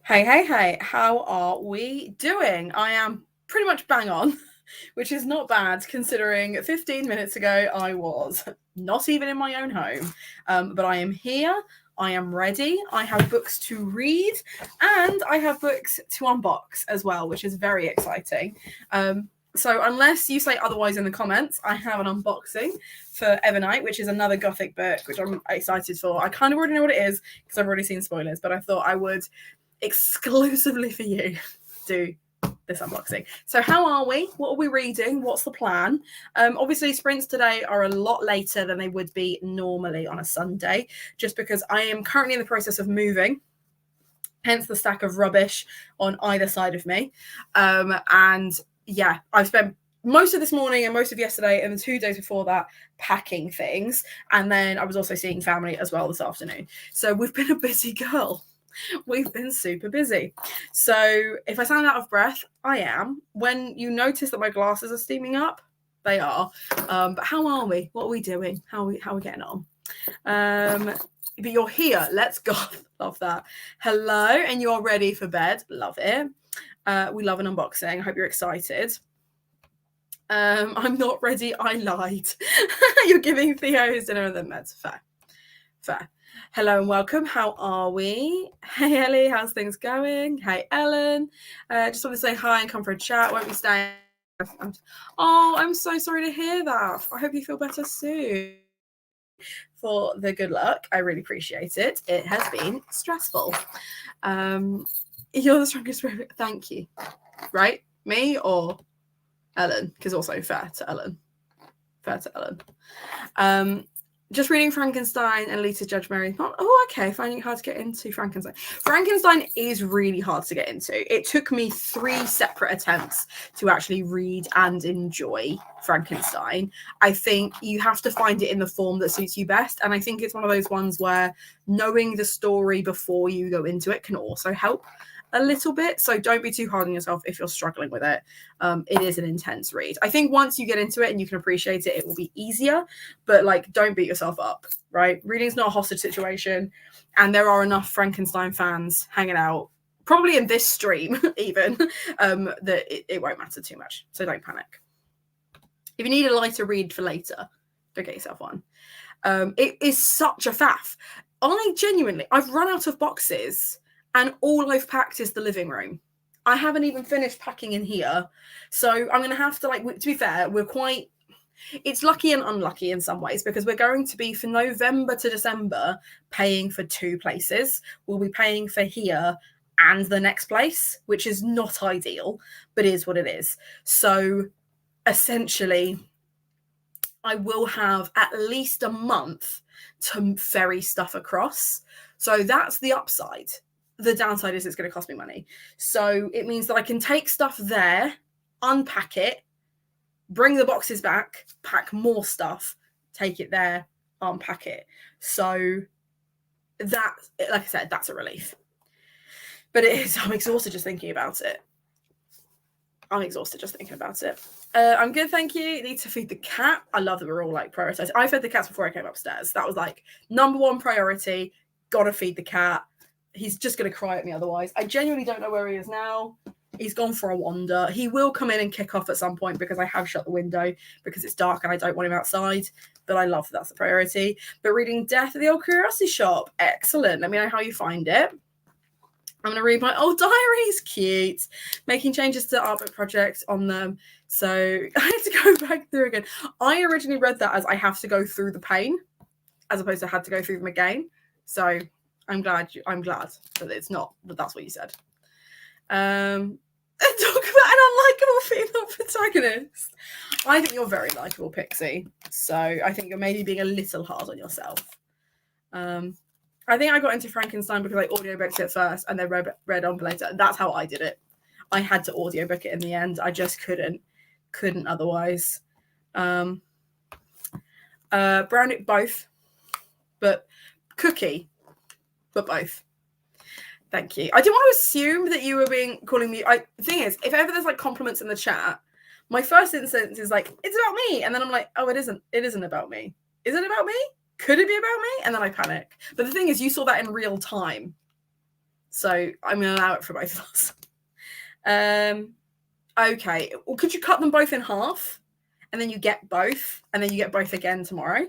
Hey, how are we doing? I am pretty much bang on, which is not bad considering 15 minutes ago I was not even in my own home. But I am here, I am ready, I have books to read, and I have books to unbox as well, which is very exciting. So unless you say otherwise in the comments, I have an unboxing for Evernight, which is another Gothic book, which I'm excited for. I kind of already know what it is because I've already seen spoilers, but I thought I would exclusively for you do this unboxing. So how are we? What are we reading? What's the plan? Obviously sprints today are a lot later than they would be normally on a Sunday, just because I am currently in the process of moving, hence the stack of rubbish on either side of me. And yeah, I've spent most of this morning and most of yesterday and the 2 days before that packing things, and then I was also seeing family as well this afternoon. So we've been a busy girl. We've been super busy. So if I sound out of breath, I am. When you notice that my glasses are steaming up, they are. But how are we? What are we doing? How are we getting on? But you're here. Let's go. Love that. Hello, and you're ready for bed. Love it. We love an unboxing. I hope you're excited. I'm not ready. I lied. You're giving Theo his dinner and then meds. Fair. Hello and welcome. How are we? Hey Ellie, how's things going? Hey Ellen. Just want to say hi and come for a chat. Won't be staying. Oh, I'm so sorry to hear that. I hope you feel better soon. For the good luck, I really appreciate it. It has been stressful. You're the strongest. Thank you. Right? Me or Ellen? Because also fair to Ellen. Just reading Frankenstein and Lisa Judge Mary. Oh, okay. Finding it hard to get into Frankenstein. Frankenstein is really hard to get into. It took me 3 separate attempts to actually read and enjoy Frankenstein. I think you have to find it in the form that suits you best. And I think it's one of those ones where knowing the story before you go into it can also help a little bit. So don't be too hard on yourself if you're struggling with it. It is an intense read. I think once you get into it and you can appreciate it, it will be easier, but like, don't beat yourself up, right? Reading's not a hostage situation, and there are enough Frankenstein fans hanging out, probably in this stream even, that it won't matter too much. So don't panic. If you need a lighter read for later, go get yourself one. It is such a faff. I've run out of boxes and all I've packed is the living room. I haven't even finished packing in here. So I'm going to have to, to be fair, it's lucky and unlucky in some ways, because we're going to be, for November to December, paying for 2 places. We'll be paying for here and the next place, which is not ideal, but is what it is. So essentially, I will have at least a month to ferry stuff across. So that's the upside. The downside is it's going to cost me money. So it means that I can take stuff there, unpack it, bring the boxes back, pack more stuff, take it there, unpack it. So that, like I said, that's a relief. But I'm exhausted just thinking about it. I'm good, thank you. Need to feed the cat. I love that we're all prioritized. I fed the cats before I came upstairs. That was number 1 priority. Gotta feed the cat. He's just going to cry at me otherwise. I genuinely don't know where he is now. He's gone for a wander. He will come in and kick off at some point because I have shut the window because it's dark and I don't want him outside. But I love that's the priority. But reading Death at the Old Curiosity Shop. Excellent. Let me know how you find it. I'm going to read my old diaries. Cute. Making changes to art book projects on them. So I have to go back through again. I originally read that as I have to go through the pain, as opposed to had to go through them again. So I'm glad that it's not, but that's what you said. Talk about an unlikable female protagonist. I think you're very likable, Pixie. So I think you're maybe being a little hard on yourself. I think I got into Frankenstein because I audiobooked it first and then read on later. That's how I did it. I had to audiobook it in the end. I just couldn't otherwise. Brown it both, but Cookie. But both. Thank you. I didn't want to assume that you were calling me. The thing is, if ever there's compliments in the chat, my first instinct is it's about me, and then I'm like, oh, it isn't. It isn't about me. Is it about me? Could it be about me? And then I panic. But the thing is, you saw that in real time, So I'm going to allow it for both of us. Okay. Well, could you cut them both in half? And then you get both. And then you get both again tomorrow.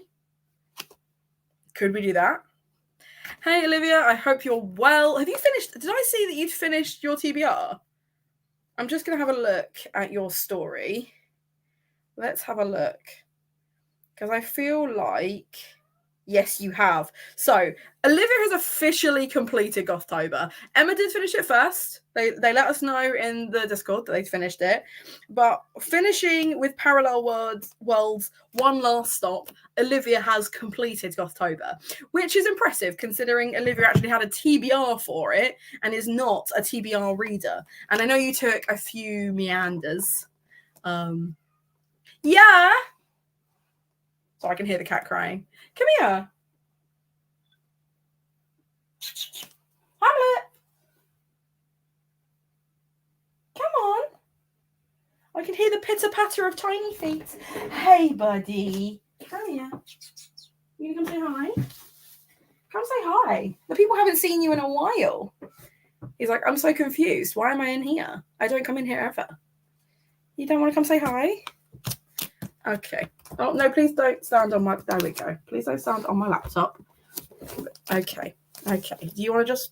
Could we do that? Hey, Olivia. I hope you're well. Have you finished? Did I see that you'd finished your TBR? I'm just going to have a look at your story. Let's have a look. Because I feel like... Yes, you have. So, Olivia has officially completed Gothtober. Emma did finish it first. They let us know in the Discord that they'd finished it. But finishing with Parallel Worlds, one last stop, Olivia has completed Gothtober, which is impressive considering Olivia actually had a TBR for it and is not a TBR reader. And I know you took a few meanders. Yeah. So I can hear the cat crying. Come here. Hamlet. Come on. I can hear the pitter-patter of tiny feet. Hey, buddy. Come here. You gonna come say hi? Come say hi. The people haven't seen you in a while. He's like, I'm so confused. Why am I in here? I don't come in here ever. You don't want to come say hi? Okay. Oh, no, please don't stand on my... There we go. Please don't stand on my laptop. Okay. Okay. Do you want to just...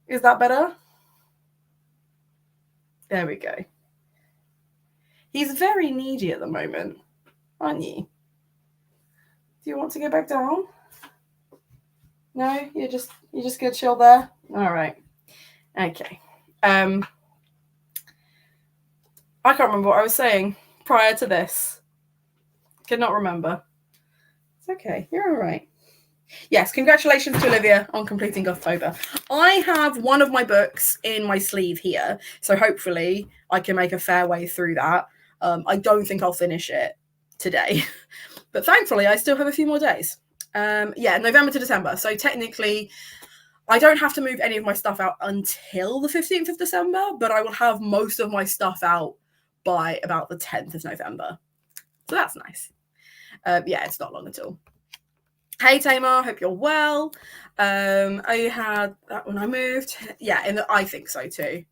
Is that better? There we go. He's very needy at the moment, aren't you? Do you want to go back down? No? You're just gonna chill there? All right. Okay. I can't remember what I was saying prior to this. Could not remember. It's okay. You're all right. Yes, congratulations to Olivia on completing Gothtober. I have one of my books in my sleeve here, so hopefully I can make a fair way through that. I don't think I'll finish it today, but thankfully I still have a few more days. Yeah, November to December. So technically, I don't have to move any of my stuff out until the 15th of December, but I will have most of my stuff out by about the 10th of November. So that's nice. Yeah, it's not long at all. Hey Tamar, hope you're well. I had that when I moved. Yeah, I think so too.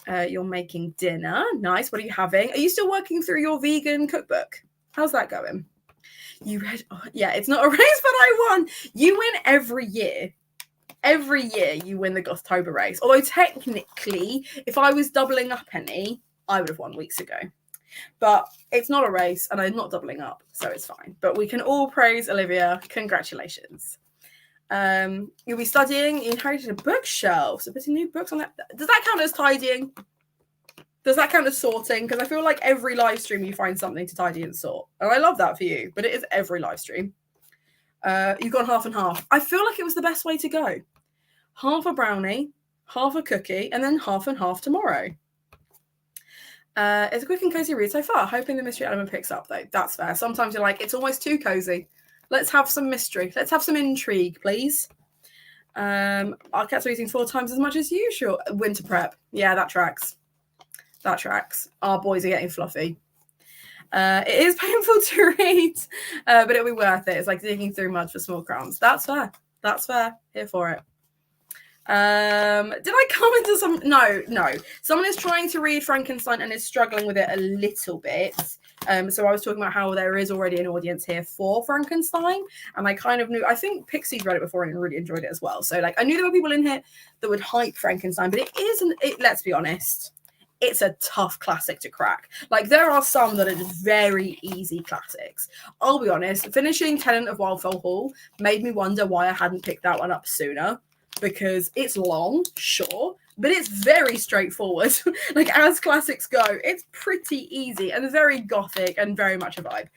You're making dinner. Nice. What are you having? Are you still working through your vegan cookbook? How's that going? You read? Oh, yeah, it's not a race, but I won. You win every year. Every year you win the Gothtober race. Although technically, if I was doubling up any, I would have won weeks ago. But it's not a race and I'm not doubling up, so it's fine. But we can all praise Olivia. Congratulations. You'll be studying. You inherited a bookshelf, so putting new books on that. Does that count as tidying? Does that count as sorting? Because I feel like every live stream you find something to tidy and sort. And I love that for you, but it is every live stream. You've gone half and half. I feel like it was the best way to go. Half a brownie, half a cookie, and then half and half tomorrow. It's a quick and cozy read so far. Hoping the mystery element picks up, though. That's fair. Sometimes you're like, it's almost too cozy. Let's have some mystery. Let's have some intrigue, please. Our cats are eating 4 times as much as usual. Winter prep. Yeah, that tracks. That tracks. Our boys are getting fluffy. It is painful to read, but it'll be worth it. It's like digging through mud for small crumbs. That's fair. That's fair. Here for it. Did I comment to some? No. Someone is trying to read Frankenstein and is struggling with it a little bit. So I was talking about how there is already an audience here for Frankenstein, and I kind of knew. I think Pixie's read it before and really enjoyed it as well. So like I knew there were people in here that would hype Frankenstein, but it isn't. Let's be honest. It's a tough classic to crack. Like there are some that are just very easy classics. I'll be honest. Finishing Tenant of Wildfell Hall made me wonder why I hadn't picked that one up sooner. Because it's long, sure, but it's very straightforward. Like as classics go, it's pretty easy and very gothic and very much a vibe.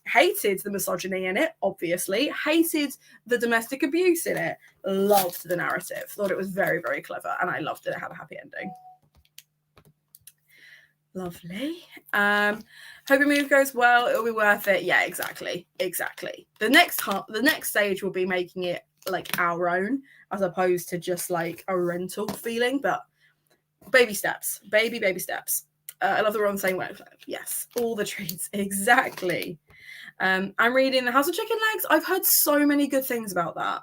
Hated the misogyny in it, obviously. Hated the domestic abuse in it. Loved the narrative. Thought it was very, very clever, and I loved that it had a happy ending. Lovely. Hope your move goes well. It'll be worth it. Yeah, exactly. The next stage will be making it like our own, as opposed to just like a rental feeling, but baby steps. Baby steps. I love the wrong saying word. Yes, all the treats. Exactly. I'm reading The House of Chicken Legs. I've heard so many good things about that.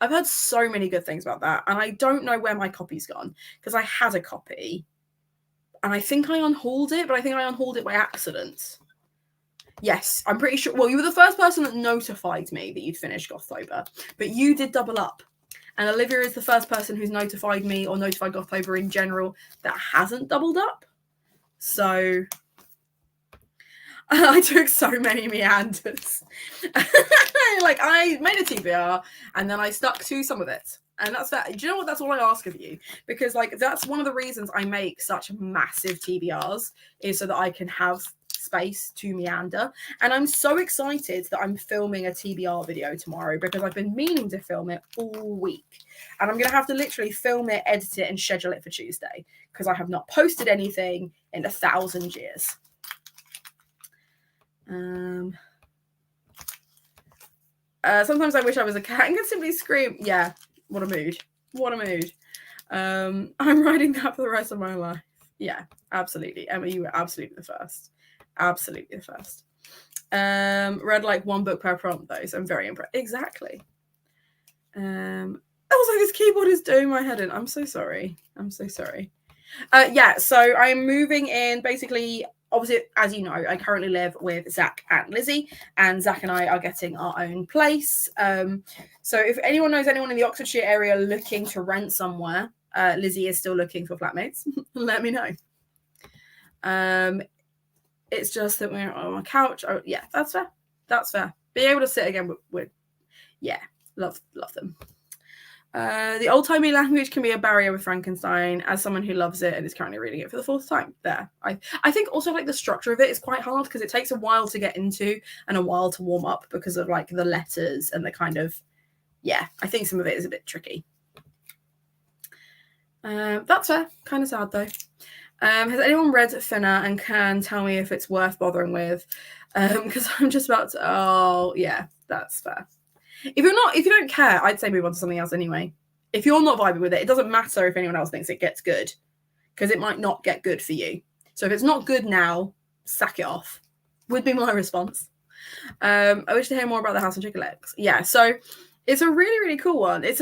I've heard so many good things about that, and I don't know where my copy's gone, because I had a copy, and I think I unhauled it, but I think I unhauled it by accident. Yes, I'm pretty sure. Well, you were the first person that notified me that you'd finished Gothtober, but you did double up. And Olivia is the first person who's notified me or notified Gothtober in general that hasn't doubled up. So I took so many meanders. Like, I made a TBR and then I stuck to some of it. And that's that. Do you know what? That's all I ask of you. Because, like, that's one of the reasons I make such massive TBRs, is so that I can have space to meander. And I'm so excited that I'm filming a TBR video tomorrow, because I've been meaning to film it all week. And I'm going to have to literally film it, edit it, and schedule it for Tuesday, because I have not posted anything in 1,000 years. Sometimes I wish I was a cat and could simply scream. Yeah, what a mood. What a mood. I'm writing that for the rest of my life. Yeah, absolutely. Emma, you were absolutely the first. Absolutely the first. Read like 1 book per prompt though, so I'm very impressed. Exactly. Also, this keyboard is doing my head in. I'm so sorry. I'm so sorry. Yeah, so I'm moving in basically. Obviously, as you know, I currently live with Zach and Lizzie, and Zach and I are getting our own place. So if anyone knows anyone in the Oxfordshire area looking to rent somewhere, Lizzie is still looking for flatmates. Let me know. It's just that we're on a couch. Oh, yeah, that's fair. That's fair. Being able to sit again with yeah, love them. The old-timey language can be a barrier with Frankenstein. As someone who loves it and is currently reading it for the 4th time, there. I think also like the structure of it is quite hard, because it takes a while to get into and a while to warm up, because of like the letters and the kind of, yeah, I think some of it is a bit tricky. That's fair. Kind of sad though. Has anyone read Finna and can tell me if it's worth bothering with? Because I'm just about to. Oh yeah, that's fair. If you don't care, I'd say move on to something else anyway. If you're not vibing with it, it doesn't matter if anyone else thinks it gets good, because it might not get good for you. So if it's not good now, sack it off, would be my response. I wish to hear more about the House and Chicken Legs. Yeah, so it's a really, really cool one. There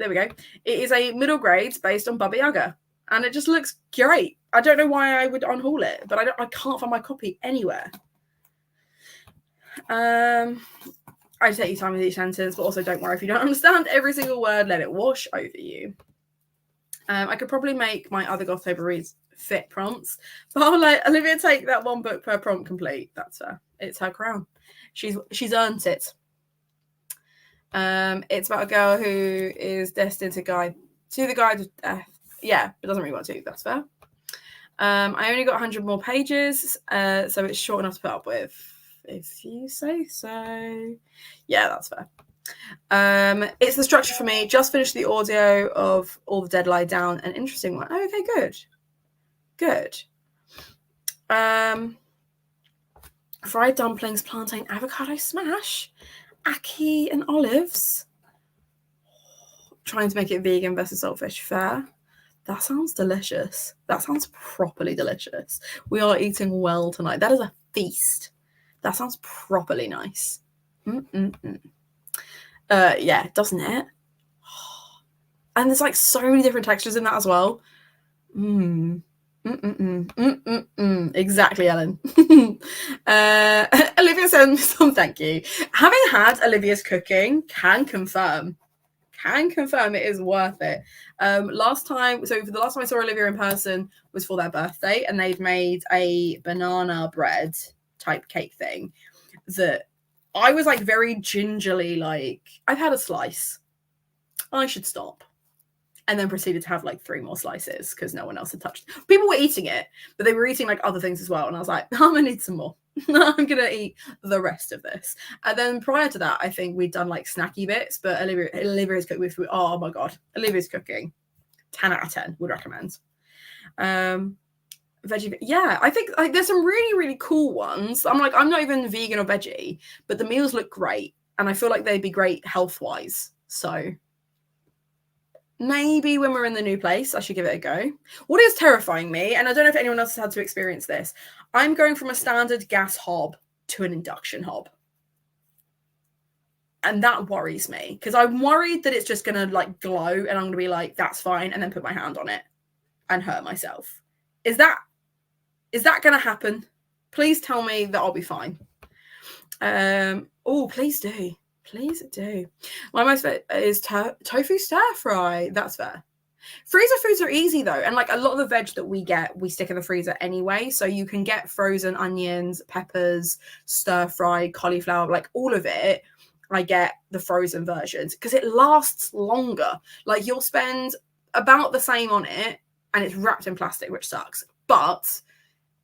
we go. It is a middle grade based on Baba Yaga, and it just looks great. I don't know why I would unhaul it, but I can't find my copy anywhere. I take your time with each sentence, but also don't worry if you don't understand every single word. Let it wash over you. I could probably make my other Gothtober reads fit prompts, but I'll let Olivia take that 1 book per prompt complete. That's her. It's her crown. She's earned it. It's about a girl who is destined to guide the guide of death. Yeah, but doesn't really want to. That's fair. I only got 100 more pages, so it's short enough to put up with, if you say so. Yeah, that's fair. It's the structure for me. Just finished the audio of All the Dead Lie Down. An interesting one. Oh, okay, good. Fried dumplings, plantain, avocado smash, ackee and olives. Trying to make it vegan versus saltfish. Fair. That sounds delicious. That sounds properly delicious. We are eating well tonight. That is a feast. That sounds properly nice. Yeah, doesn't it? And there's like so many different textures in that as well. Exactly, Ellen. Olivia sends some thank you. Having had Olivia's cooking, can confirm it is worth it. The last time I saw Olivia in person was for their birthday, and they'd made a banana bread type cake thing that I was like very gingerly like, I've had a slice, I should stop, and then proceeded to have like 3 more slices because no one else had touched it. People were eating it, but they were eating like other things as well, and I was like, I'm gonna need some more. I'm gonna eat the rest of this. And then prior to that, I think we'd done like snacky bits, but Olivia's cooking with, oh my god, Olivia's cooking 10 out of 10 would recommend. Veggie, yeah, I think like there's some really, really cool ones. I'm not even vegan or veggie, but the meals look great, and I feel like they'd be great health wise. So maybe when we're in the new place, I should give it a go. What is terrifying me, and I don't know if anyone else has had to experience this, I'm going from a standard gas hob to an induction hob. And that worries me because I'm worried that it's just going to like glow and I'm going to be like, that's fine. And then put my hand on it and hurt myself. Is that going to happen? Please tell me that I'll be fine. Oh, please do. Please do. My most favorite is tofu stir fry. That's fair. Freezer foods are easy though, and like a lot of the veg that we get, we stick in the freezer anyway. So you can get frozen onions, peppers, stir fry, cauliflower, like all of it. I get the frozen versions because it lasts longer. Like you'll spend about the same on it, and it's wrapped in plastic, which sucks, but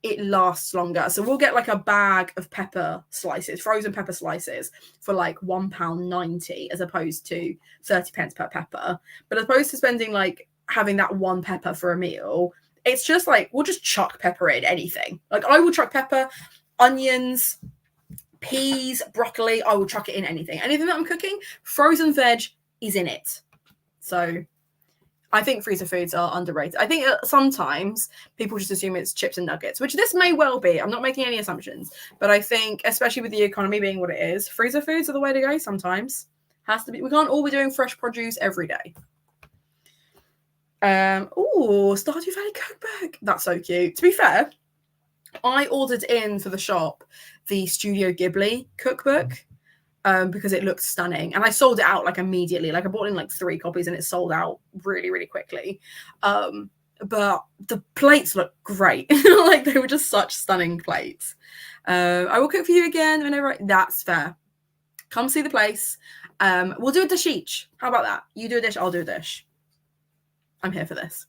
it lasts longer. So we'll get like a bag of pepper slices, frozen pepper slices for like £1.90 as opposed to 30 pence per pepper. But as opposed to spending like having that one pepper for a meal, it's just like, we'll just chuck pepper in anything. Like I will chuck pepper, onions, peas, broccoli, I will chuck it in anything. Anything that I'm cooking, frozen veg is in it. So I think freezer foods are underrated. I think sometimes people just assume it's chips and nuggets, which this may well be. I'm not making any assumptions, but I think, especially with the economy being what it is, freezer foods are the way to go sometimes. Has to be. We can't all be doing fresh produce every day. Oh, Stardew Valley cookbook. That's so cute. To be fair, I ordered in for the shop the Studio Ghibli cookbook. Because it looked stunning, and I sold it out like immediately. Like I bought in like 3 copies and it sold out really, really quickly. But the plates look great. Like they were just such stunning plates. I will cook for you again whenever. That's fair. Come see the place. We'll do a dish each. How about that? You do a dish, I'll do a dish. I'm here for this.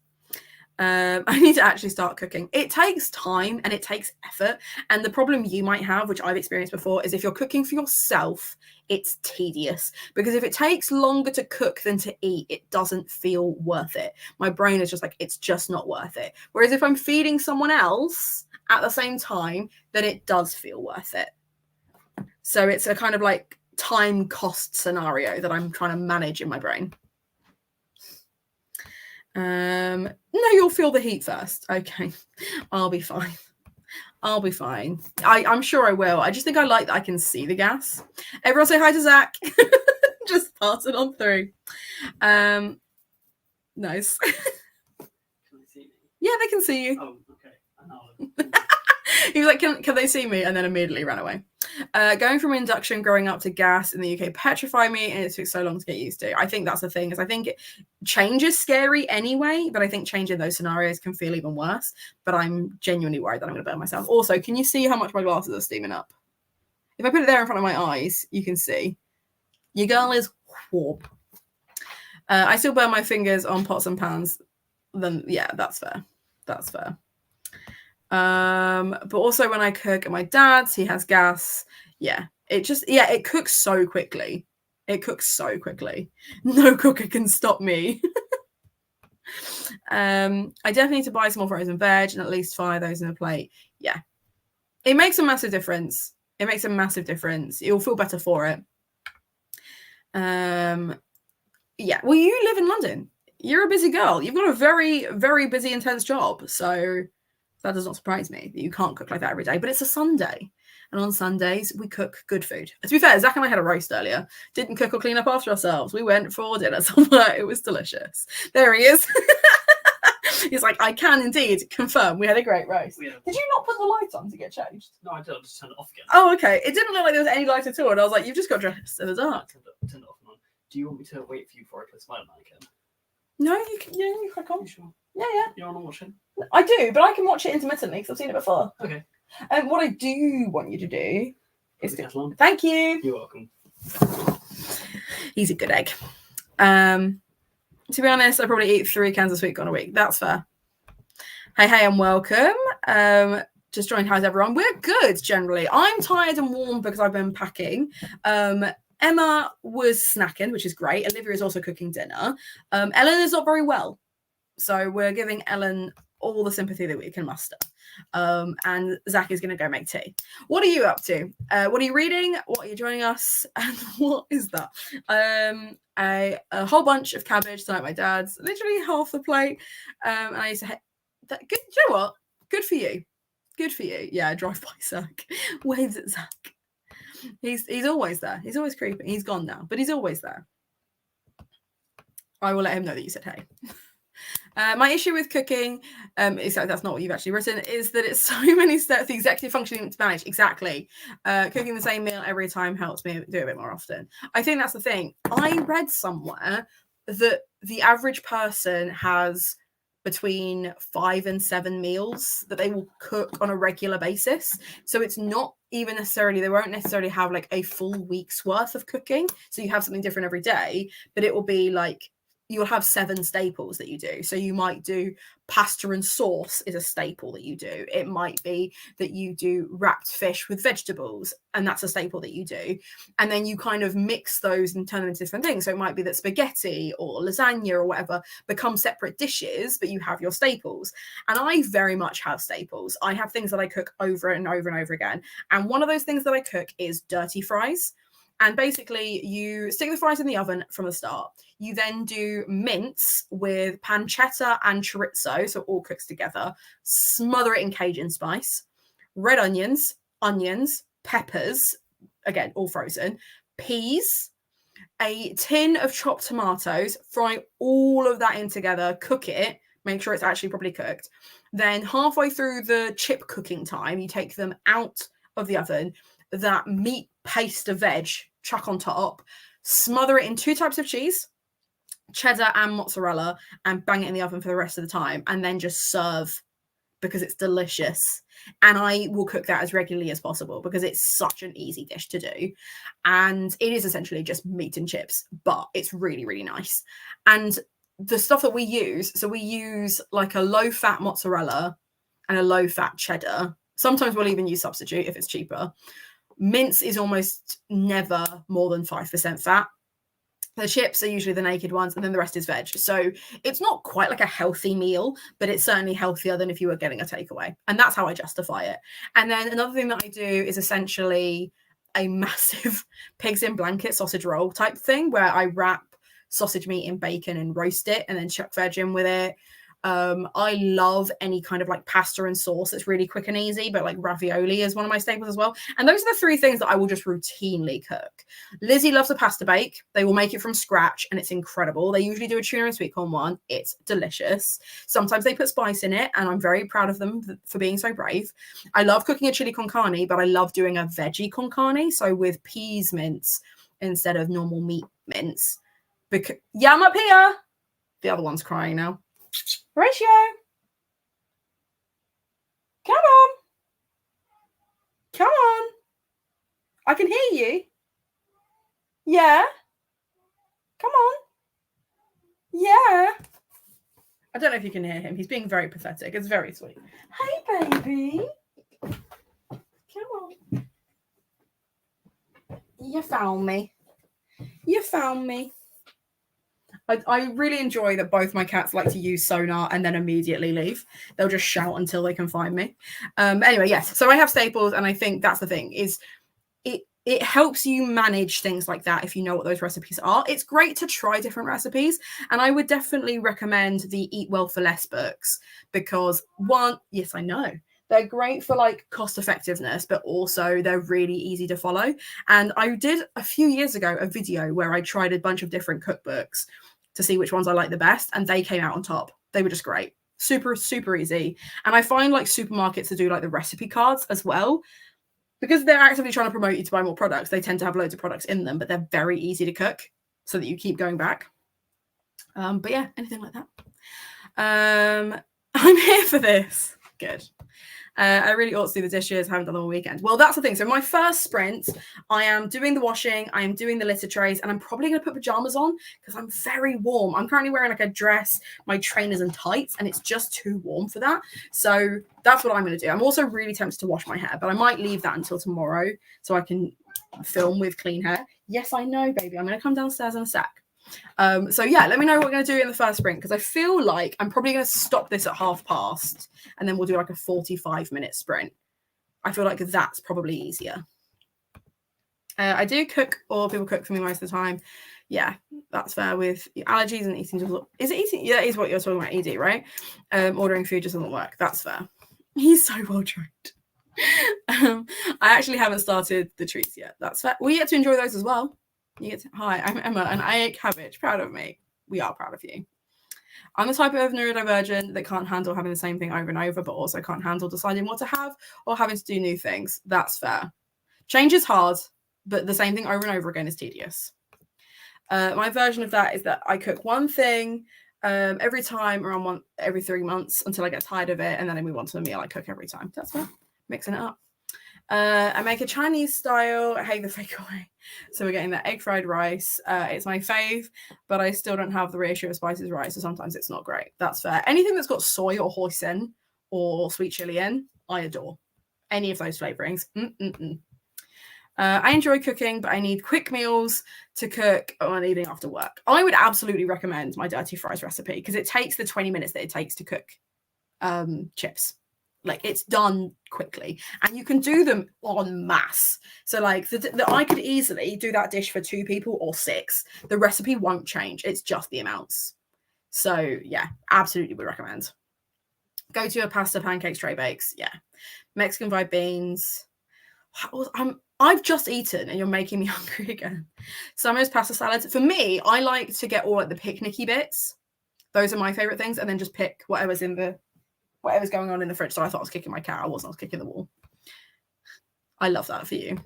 I need to actually start cooking. It takes time and it takes effort. And the problem you might have, which I've experienced before, is if you're cooking for yourself, it's tedious. Because if it takes longer to cook than to eat, it doesn't feel worth it. My brain is just like, it's just not worth it. Whereas if I'm feeding someone else at the same time, then it does feel worth it. So it's a kind of like time cost scenario that I'm trying to manage in my brain. No, you'll feel the heat first. Okay, I'll be fine. I'll be fine. I'm sure I will. I just think I like that I can see the gas. Everyone say hi to Zach. Just pass it on through. Nice. Can they see me? Yeah, they can see you. Oh, okay. I know. He was like, can they see me? And then immediately ran away. Going from induction growing up to gas in the UK petrified me, and it took so long to get used to. I think that's the thing, is I think change is scary anyway, but I think change in those scenarios can feel even worse. But I'm genuinely worried that I'm going to burn myself. Also, can you see how much my glasses are steaming up? If I put it there in front of my eyes, you can see. Your girl is warm. I still burn my fingers on pots and pans. Then yeah, that's fair. That's fair. But also when I cook at my dad's, he has gas. Yeah, it cooks so quickly. It cooks so quickly. No cooker can stop me. I definitely need to buy some more frozen veg and at least 5 of those in a plate. Yeah, it makes a massive difference. It makes a massive difference. You'll feel better for it. Yeah, well, you live in London. You're a busy girl. You've got a very, very busy, intense job. So that does not surprise me that you can't cook like that every day. But it's a Sunday. And on Sundays, we cook good food. To be fair, Zach and I had a roast earlier. Didn't cook or clean up after ourselves. We went for dinner somewhere. It was delicious. There he is. He's like, I can indeed confirm we had a great roast. Did you not put the light on to get changed? No, I did. I just turned it off again. Oh, okay. It didn't look like there was any light at all. And I was like, you've just got dressed in the dark. Turned it off and on. Do you want me to wait for you before I close my mic again? No, you can. Yeah, you crack on. You sure? Yeah. You want to watch it? I do, but I can watch it intermittently because I've seen it before. Okay. And what I do want you to do is to... Thank you. You're welcome. He's a good egg. To be honest, I probably eat 3 cans of sweet corn a week. That's fair. Hey, and welcome. Just joined. How's everyone? We're good generally. I'm tired and warm because I've been packing. Emma was snacking, which is great. Olivia is also cooking dinner. Ellen is not very well. So we're giving Ellen all the sympathy that we can muster. And Zach is going to go make tea. What are you up to? What are you reading? What are you joining us? And what is that? A whole bunch of cabbage tonight. My dad's literally half the plate. And I used to good. Do you know what? Good for you. Good for you. Yeah, drive by Zach. Waves at Zach. He's always there. He's always creeping. He's gone now, but he's always there. I will let him know that you said hey. My issue with cooking, except that's not what you've actually written, is that it's so many steps, the executive functioning to manage. Exactly. Cooking the same meal every time helps me do it a bit more often. I think that's the thing. I read somewhere that the average person has between 5 and 7 meals that they will cook on a regular basis. So it's not even necessarily, they won't necessarily have like a full week's worth of cooking. So you have something different every day, but it will be like, you'll have 7 staples that you do. So you might do pasta and sauce is a staple that you do. It might be that you do wrapped fish with vegetables, and that's a staple that you do. And then you kind of mix those and turn them into different things. So it might be that spaghetti or lasagna or whatever become separate dishes, but you have your staples. And I very much have staples. I have things that I cook over and over and over again. And one of those things that I cook is dirty fries. And basically, you stick the fries in the oven from the start. You then do mince with pancetta and chorizo, so it all cooks together. Smother it in Cajun spice. Red onions, peppers, again, all frozen. Peas, a tin of chopped tomatoes. Fry all of that in together. Cook it. Make sure it's actually properly cooked. Then halfway through the chip cooking time, you take them out of the oven. That meat paste of veg, chuck on top, smother it in 2 types of cheese, cheddar and mozzarella, and bang it in the oven for the rest of the time, and then just serve because it's delicious. And I will cook that as regularly as possible because it's such an easy dish to do. And it is essentially just meat and chips, but it's really, really nice. And the stuff that we use, so we use like a low-fat mozzarella and a low-fat cheddar. Sometimes we'll even use substitute if it's cheaper. Mince is almost never more than 5% fat. The chips are usually the naked ones, and then the rest is veg. So it's not quite like a healthy meal, but it's certainly healthier than if you were getting a takeaway. And that's how I justify it. And then another thing that I do is essentially a massive pigs in blanket sausage roll type thing where I wrap sausage meat in bacon and roast it and then chuck veg in with it. I love any kind of like pasta and sauce that's really quick and easy, but like ravioli is one of my staples as well. And those are the 3 things that I will just routinely cook. Lizzie loves a pasta bake. They will make it from scratch and it's incredible. They usually do a tuna and sweet corn one. It's delicious. Sometimes they put spice in it, and I'm very proud of them for being so brave. I love cooking a chili con carne, but I love doing a veggie con carne, so with peas mince instead of normal meat mince. Because yeah, I'm up here. The other one's crying now. Horatio, come on. Come on. I can hear you. Yeah. Come on. Yeah. I don't know if you can hear him. He's being very pathetic. It's very sweet. Hey, baby. Come on. You found me. You found me. I really enjoy that both my cats like to use sonar and then immediately leave. They'll just shout until they can find me. Anyway, yes. So I have staples, and I think that's the thing is it helps you manage things like that if you know what those recipes are. It's great to try different recipes, and I would definitely recommend the Eat Well for Less books because yes, I know. They're great for like cost effectiveness, but also they're really easy to follow. And I did a few years ago a video where I tried a bunch of different cookbooks to see which ones I like the best, and they came out on top. They were just great. Super, super easy. And I find like supermarkets to do like the recipe cards as well, because they're actively trying to promote you to buy more products. They tend to have loads of products in them, but they're very easy to cook so that you keep going back. But yeah, anything like that. I'm here for this. Good. I really ought to do the dishes. Haven't done them all weekend. Well, that's the thing. So my first sprint, I am doing the washing. I am doing the litter trays, and I'm probably going to put pajamas on because I'm very warm. I'm currently wearing like a dress, my trainers and tights, and it's just too warm for that. So that's what I'm going to do. I'm also really tempted to wash my hair, but I might leave that until tomorrow so I can film with clean hair. Yes, I know, baby. I'm going to come downstairs in a sec. So yeah, let me know what we're going to do in the first sprint, because I feel like I'm probably going to stop this at past, and then we'll do like a 45-minute sprint. I feel like that's probably easier. I do cook, or people cook for me most of the time. Yeah, that's fair with allergies and eating. Is it eating? Yeah, that is what you're talking about, ED, right? Ordering food just doesn't work. That's fair. He's so well trained. I actually haven't started the treats yet. That's fair. We get to enjoy those as well. Hi, I'm Emma, and I ate cabbage. Proud of me. We are proud of you. I'm the type of neurodivergent that can't handle having the same thing over and over, but also can't handle deciding what to have or having to do new things. That's fair. Change is hard, but the same thing over and over again is tedious. My version of that is that I cook one thing every time around every 3 months until I get tired of it, and then I move on to the meal I cook every time. That's fair. Mixing it up. I make a Chinese style, I hate the takeaway. So we're getting that egg fried rice. It's my fave, but I still don't have the ratio of spices right, so sometimes it's not great. That's fair. Anything that's got soy or hoisin or sweet chili in, I adore. Any of those flavorings. I enjoy cooking, but I need quick meals to cook on an evening after work. I would absolutely recommend my dirty fries recipe because it takes the 20 minutes that it takes to cook chips. Like, it's done quickly, and you can do them en masse. So like I could easily do that dish for 2 people or 6. The recipe won't change. It's just the amounts. So yeah, absolutely would recommend. Go to a pasta, pancakes, tray bakes. Yeah. Mexican vibe beans. I've just eaten and you're making me hungry again. Summer's pasta salads. For me, I like to get all like the picnicky bits. Those are my favorite things, and then just pick whatever's going on in the fridge. So I thought I was kicking my cat. I wasn't. I was kicking the wall. I love that for you.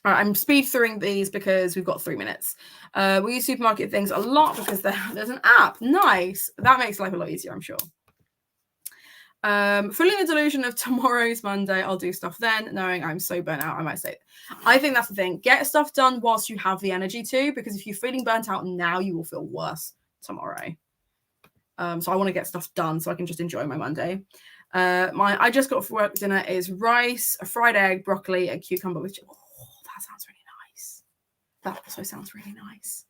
All right, I'm speed throughing these because we've got 3 minutes. We use supermarket things a lot because there's an app. Nice. That makes life a lot easier, I'm sure. Fully in the delusion of tomorrow's Monday, I'll do stuff then, knowing I'm so burnt out, I might say. I think that's the thing. Get stuff done whilst you have the energy to, because if you're feeling burnt out now, you will feel worse tomorrow. So I want to get stuff done so I can just enjoy my Monday. I just got for work dinner is rice, a fried egg, broccoli, a cucumber with. Oh, that sounds really nice. That also sounds really nice.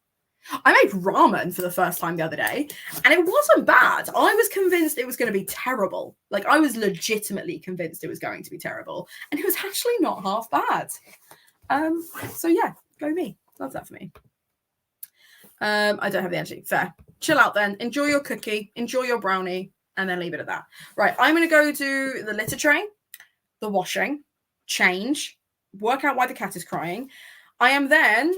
I made ramen for the first time the other day, and it wasn't bad. I was convinced it was going to be terrible. Like, I was legitimately convinced it was going to be terrible, and it was actually not half bad. So yeah, go me. Love that for me. I don't have the energy. Fair. Chill out then. Enjoy your cookie. Enjoy your brownie. And then leave it at that. Right. I'm going to go do the litter tray, the washing, change, work out why the cat is crying. I am then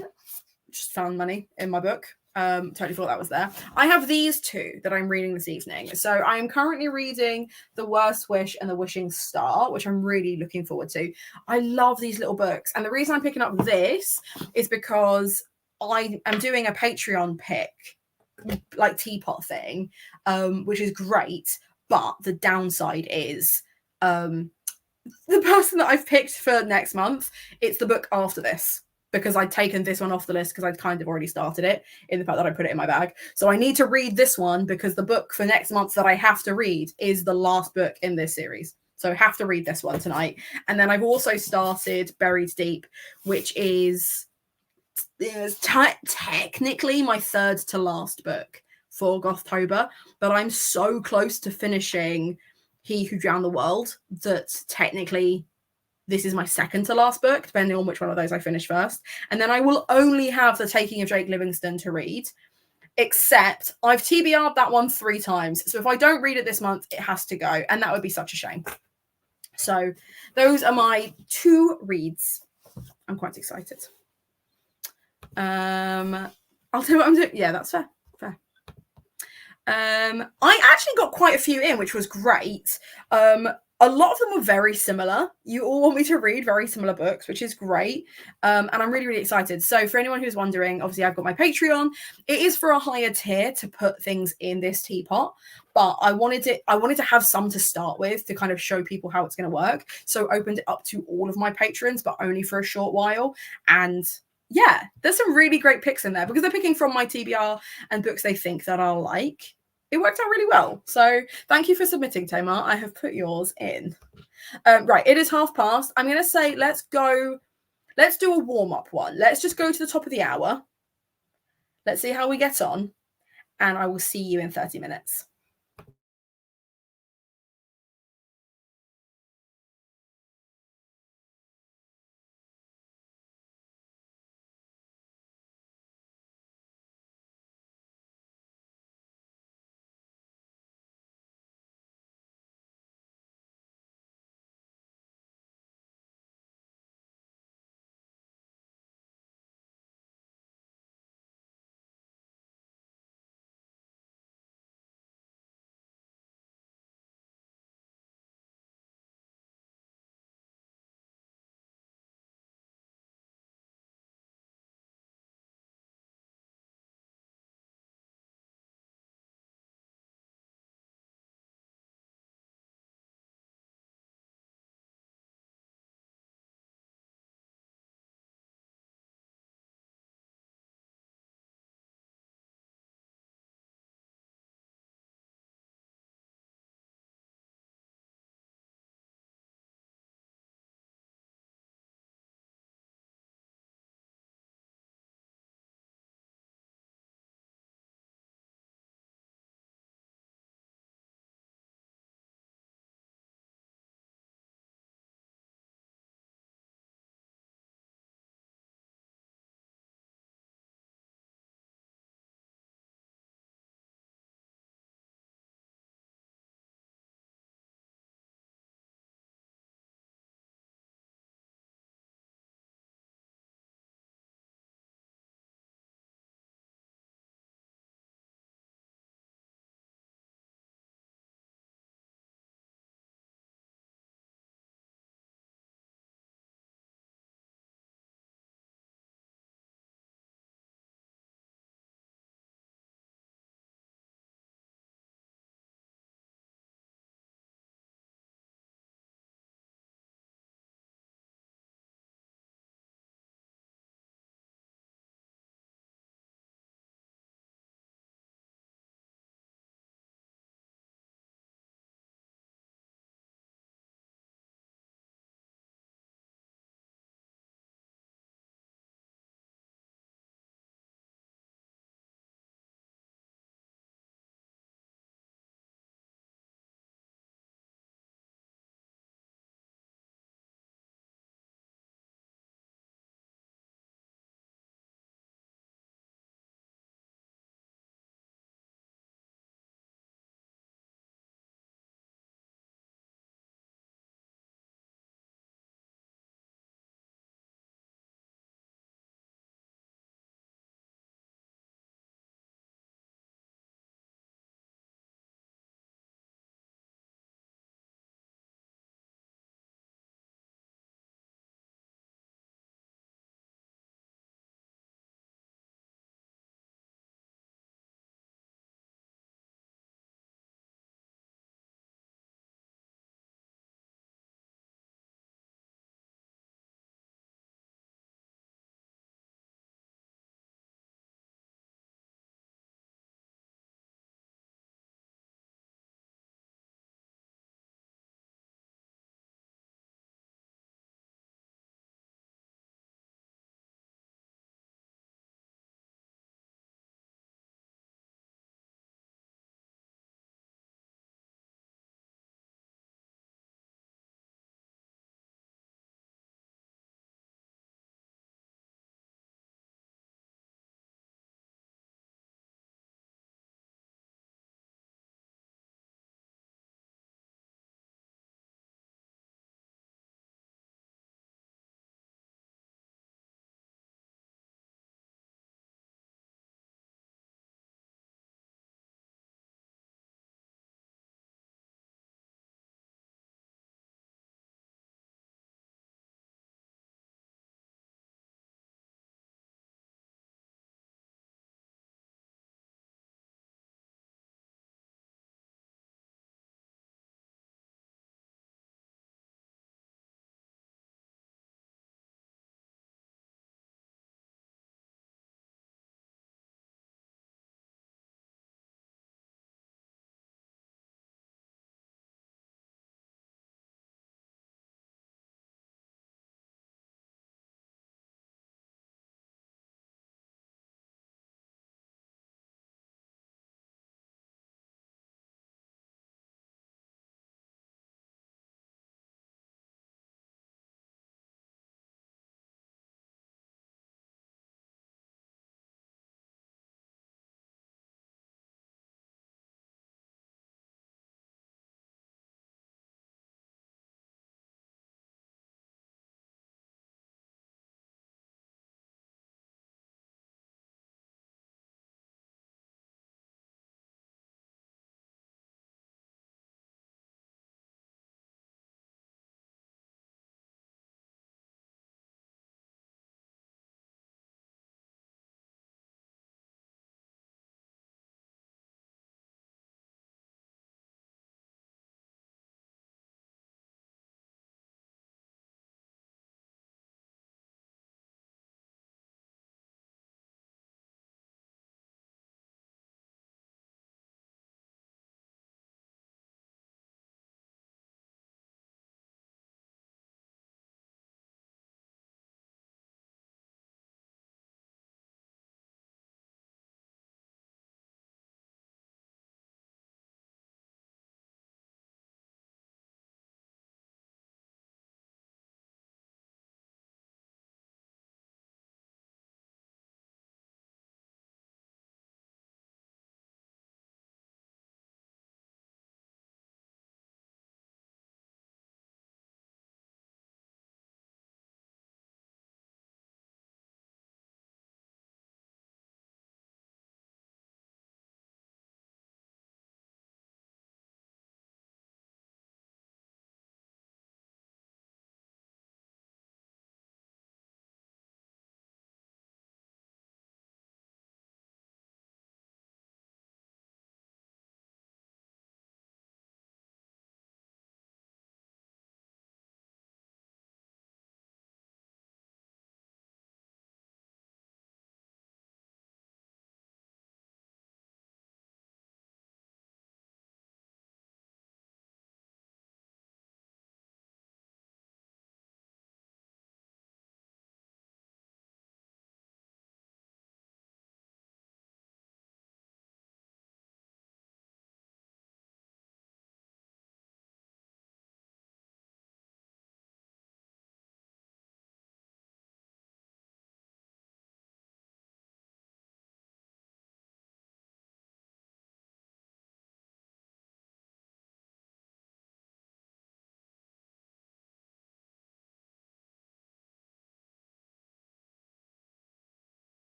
just found money in my book. Totally thought that was there. I have these 2 that I'm reading this evening. So I am currently reading The Worst Wish and The Wishing Star, which I'm really looking forward to. I love these little books. And the reason I'm picking up this is because I am doing a Patreon pick, like teapot thing, which is great. But the downside is the person that I've picked for next month, it's the book after this, because I'd taken this one off the list because I'd kind of already started it in the fact that I put it in my bag. So I need to read this one because the book for next month that I have to read is the last book in this series. So I have to read this one tonight. And then I've also started Buried Deep, which is technically my 3rd to last book for Gothtober, but I'm so close to finishing He Who Drowned the World that technically this is my 2nd to last book, depending on which one of those I finish first. And then I will only have The Taking of Jake Livingston to read, except I've TBR'd that one 3 times. So if I don't read it this month, it has to go. And that would be such a shame. So those are my 2 reads. I'm quite excited. I'll tell you what I'm doing. Yeah, that's fair. I actually got quite a few in, which was great. A lot of them were very similar. You all want me to read very similar books, which is great. And I'm really, really excited. So for anyone who's wondering, obviously I've got my Patreon. It is for a higher tier to put things in this teapot, but I wanted to have some to start with to kind of show people how it's going to work. So opened it up to all of my patrons, but only for a short while. And yeah, there's some really great picks in there because they're picking from my TBR and books they think that I'll like. It worked out really well. So thank you for submitting, Tamar. I have put yours in. Right, it is past. I'm going to say let's do a warm-up one. Let's just go to the top of the hour. Let's see how we get on. And I will see you in 30 minutes.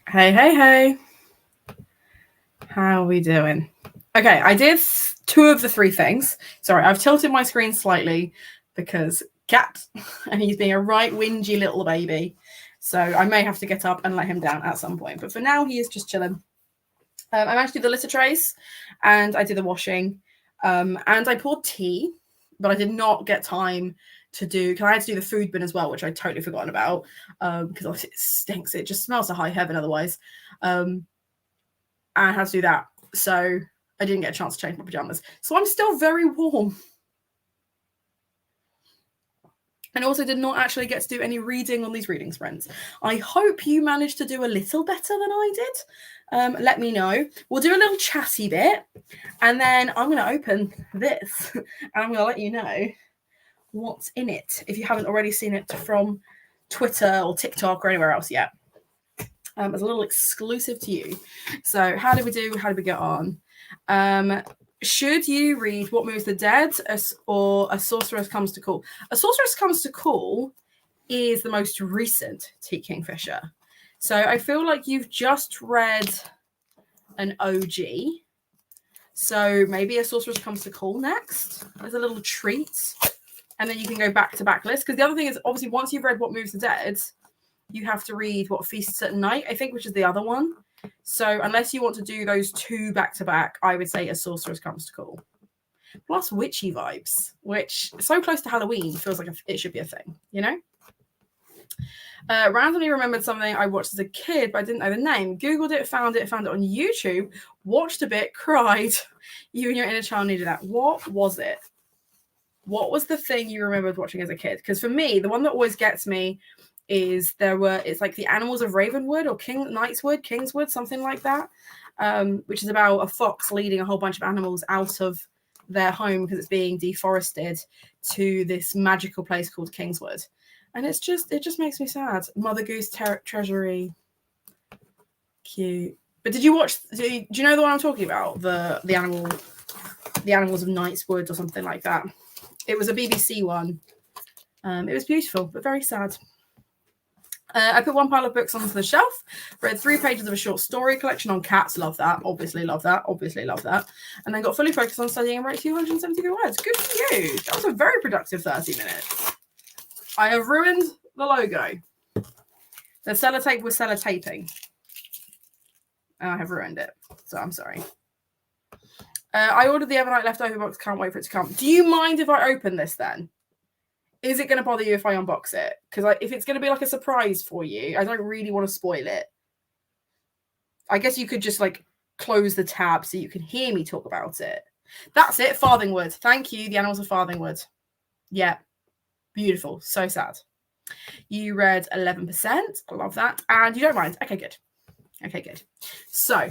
Hey. How are we doing? Okay, I did 2 of the 3 things. Sorry, I've tilted my screen slightly because cat, and he's being a right whingy little baby. So I may have to get up and let him down at some point. But for now, he is just chilling. I managed to do the litter trays, and I did the washing, and I poured tea, but I did not get time to do, because I had to do the food bin as well, which I'd totally forgotten about, because obviously it stinks. It just smells to high heaven otherwise. And I had to do that. So I didn't get a chance to change my pajamas. So I'm still very warm. And also did not actually get to do any reading on these reading sprints. I hope you managed to do a little better than I did. Let me know. We'll do a little chatty bit, and then I'm going to open this, and I'm going to let you know what's in it, if you haven't already seen it from Twitter or TikTok or anywhere else yet. As a little exclusive to you. So how did we do? How did we get on? Should you read What Moves the Dead or A Sorceress Comes to Call? A Sorceress Comes to Call is the most recent T. Kingfisher. So I feel like you've just read an OG. So maybe A Sorceress Comes to Call next as a little treat. And then you can go back to back list. Because the other thing is, obviously, once you've read What Moves the Dead, you have to read What Feasts at Night, I think, which is the other one. So unless you want to do those 2 back to back, I would say A Sorceress Comes to Call. Plus witchy vibes, which so close to Halloween feels like it should be a thing, you know? Randomly remembered something I watched as a kid, but I didn't know the name. Googled it, found it on YouTube, watched a bit, cried. You and your inner child needed that. What was it? What was the thing you remembered watching as a kid? Because for me, the one that always gets me is it's like The Animals of Ravenwood or Kingswood, something like that, which is about a fox leading a whole bunch of animals out of their home because it's being deforested to this magical place called Kingswood. And it just makes me sad. Mother Goose Treasury. Cute. But did you watch, do you know the one I'm talking about? The Animals of Knightswood or something like that. It was a BBC one. It was beautiful, but very sad. I put 1 pile of books onto the shelf, read 3 pages of a short story collection on cats. Love that. Obviously love that. And then got fully focused on studying and wrote 273 words. Good for you. That was a very productive 30 minutes. I have ruined the logo. The sellotape was sellotaping. And I have ruined it. So I'm sorry. I ordered the Evernight leftover box. Can't wait for it to come. Do you mind if I open this then? Is it going to bother you if I unbox it? Because if it's going to be like a surprise for you, I don't really want to spoil it. I guess you could just like close the tab so you can hear me talk about it. That's it. Farthingwood. Thank you. The Animals of Farthingwood. Yeah. Beautiful. So sad. You read 11%. I love that. And you don't mind. Okay, good. So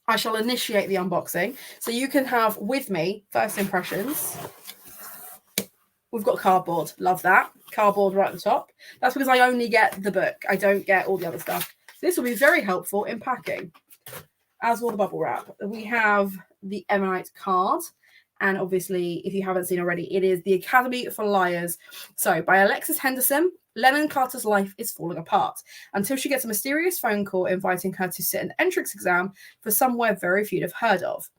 I shall initiate the unboxing. So you can have with me first impressions. We've got cardboard. Love that. Cardboard right at the top. That's because I only get the book. I don't get all the other stuff. This will be very helpful in packing, as will the bubble wrap. We have the Evernight card. And obviously, if you haven't seen already, it is The Academy for Liars. So by Alexis Henderson, Lennon Carter's life is falling apart until she gets a mysterious phone call inviting her to sit an entrance exam for somewhere very few have heard of.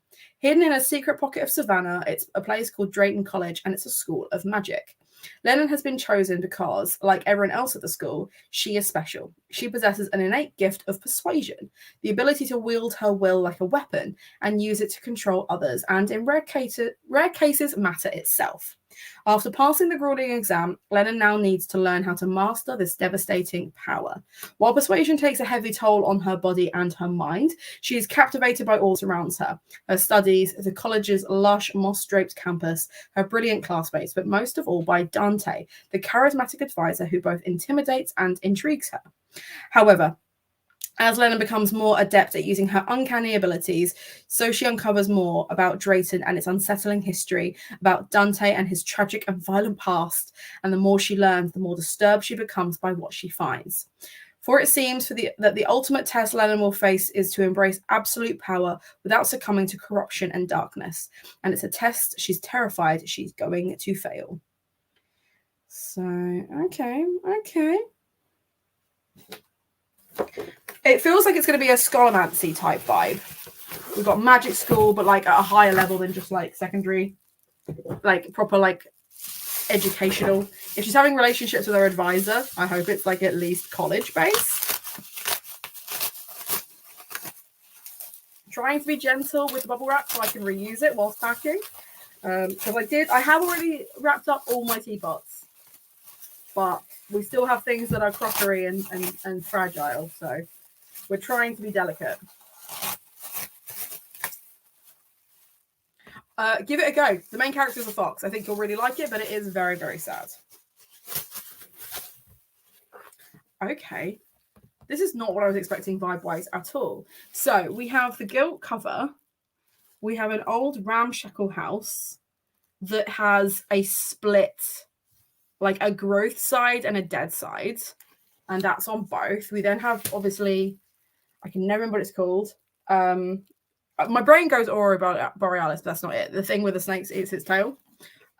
Hidden in a secret pocket of Savannah, it's a place called Drayton College, and it's a school of magic. Lennon has been chosen because, like everyone else at the school, she is special. She possesses an innate gift of persuasion, the ability to wield her will like a weapon and use it to control others, and in rare cases, matter itself. After passing the grueling exam, Lennon now needs to learn how to master this devastating power. While persuasion takes a heavy toll on her body and her mind, she is captivated by all that surrounds her. Her studies, the college's lush, moss-draped campus, her brilliant classmates, but most of all by Dante, the charismatic advisor who both intimidates and intrigues her. However, as Lennon becomes more adept at using her uncanny abilities, so she uncovers more about Drayton and its unsettling history, about Dante and his tragic and violent past, and the more she learns, the more disturbed she becomes by what she finds. For it seems that the ultimate test Lennon will face is to embrace absolute power without succumbing to corruption and darkness. And it's a test she's terrified she's going to fail. So, okay. It feels like it's going to be a scholomanthy type vibe. We've got magic school, but like at a higher level than just like secondary, like proper like educational. If she's having relationships with her advisor, I hope it's like at least college based. Trying to be gentle with the bubble wrap so I can reuse it whilst packing. Because I have already wrapped up all my teapots, but we still have things that are crockery and fragile, so we're trying to be delicate. Give it a go. The main character is a fox. I think you'll really like it, but it is very, very sad. Okay. This is not what I was expecting vibe-wise at all. So we have the gilt cover. We have an old ramshackle house that has a split, like a growth side and a dead side. And that's on both. We then have, obviously, I can never remember what it's called. My brain goes Aurora Borealis, but that's not it. The thing with the snakes eats its tail.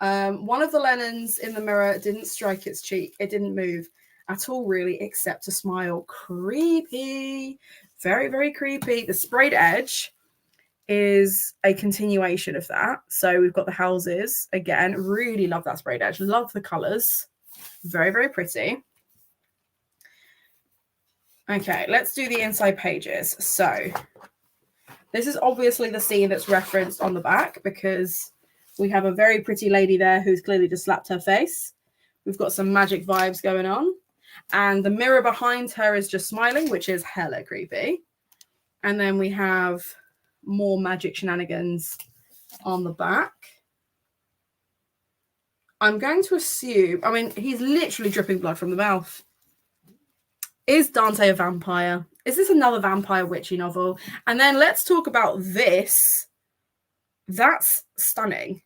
One of the Lennons in the mirror didn't strike its cheek. It didn't move at all, really, except to smile. Creepy. Very, very creepy. The sprayed edge is a continuation of that. So we've got the houses. Again, really love that sprayed edge. Love the colours. Very, very pretty. Okay, let's do the inside pages. So this is obviously the scene that's referenced on the back because we have a very pretty lady there who's clearly just slapped her face. We've got some magic vibes going on. And the mirror behind her is just smiling, which is hella creepy. And then we have more magic shenanigans on the back. I'm going to assume, I mean, he's literally dripping blood from the mouth. Is Dante a vampire? Is this another vampire witchy novel? And then let's talk about this. That's stunning.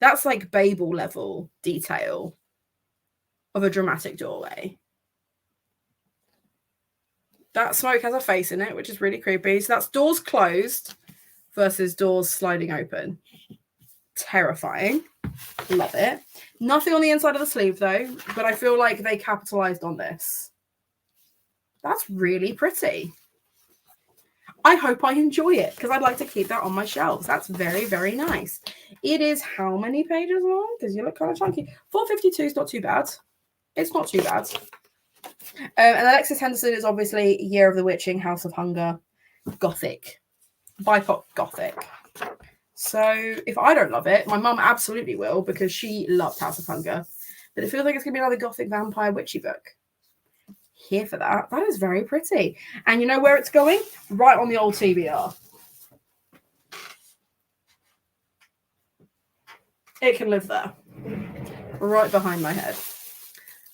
That's like Babel level detail of a dramatic doorway. That smoke has a face in it, which is really creepy. So that's doors closed versus doors sliding open. Terrifying. Love it. Nothing on the inside of the sleeve, though, but I feel like they capitalized on this. That's really pretty. I hope I enjoy it because I'd like to keep that on my shelves. That's very, very nice. It is how many pages long? Because you look kind of chunky. 452 is not too bad. It's not too bad. And Alexis Henderson is obviously Year of the Witching, House of Hunger, Gothic. BIPOC Gothic. So if I don't love it, my mum absolutely will because she loved House of Hunger. But it feels like it's going to be another Gothic vampire witchy book. Here for that. That is very pretty. And you know where it's going? Right on the old TBR. It can live there. Right behind my head.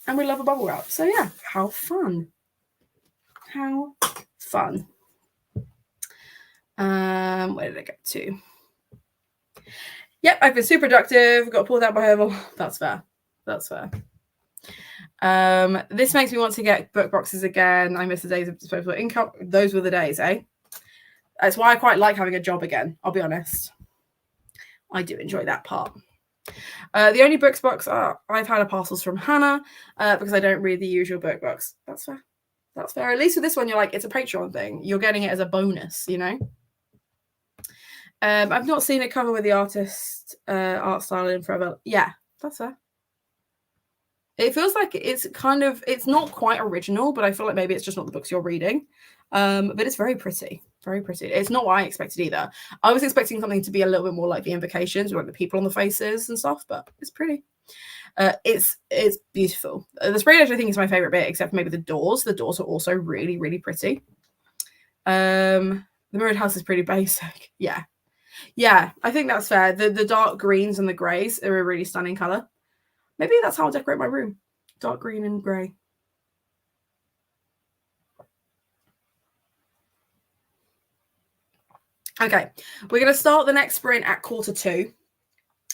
And we love a bubble wrap. So yeah, how fun. How fun. Where did I get to? Yep, I've been super productive. Got pulled out by Herbal. That's fair. That's fair. This makes me want to get book boxes again. I miss the days of disposable income. Those were the days, eh? That's why I quite like having a job again. I'll be honest. I do enjoy that part. The only books box I've had are parcels from Hannah because I don't read the usual book box. That's fair. That's fair. At least with this one, you're like, it's a Patreon thing. You're getting it as a bonus, you know? I've not seen it cover with the artist art style in forever. Yeah, that's fair. It feels like it's kind of, it's not quite original, but I feel like maybe it's just not the books you're reading. But it's very pretty. Very pretty. It's not what I expected either. I was expecting something to be a little bit more like the invocations, like the people on the faces and stuff, but it's pretty. It's beautiful. The spray edge I think is my favorite bit, except for maybe the doors. The doors are also really, really pretty. The mirrored house is pretty basic. Yeah. Yeah, I think that's fair. The dark greens and the greys are a really stunning color. Maybe that's how I'll decorate my room. Dark green and grey. Okay, we're going to start the next sprint at 1:45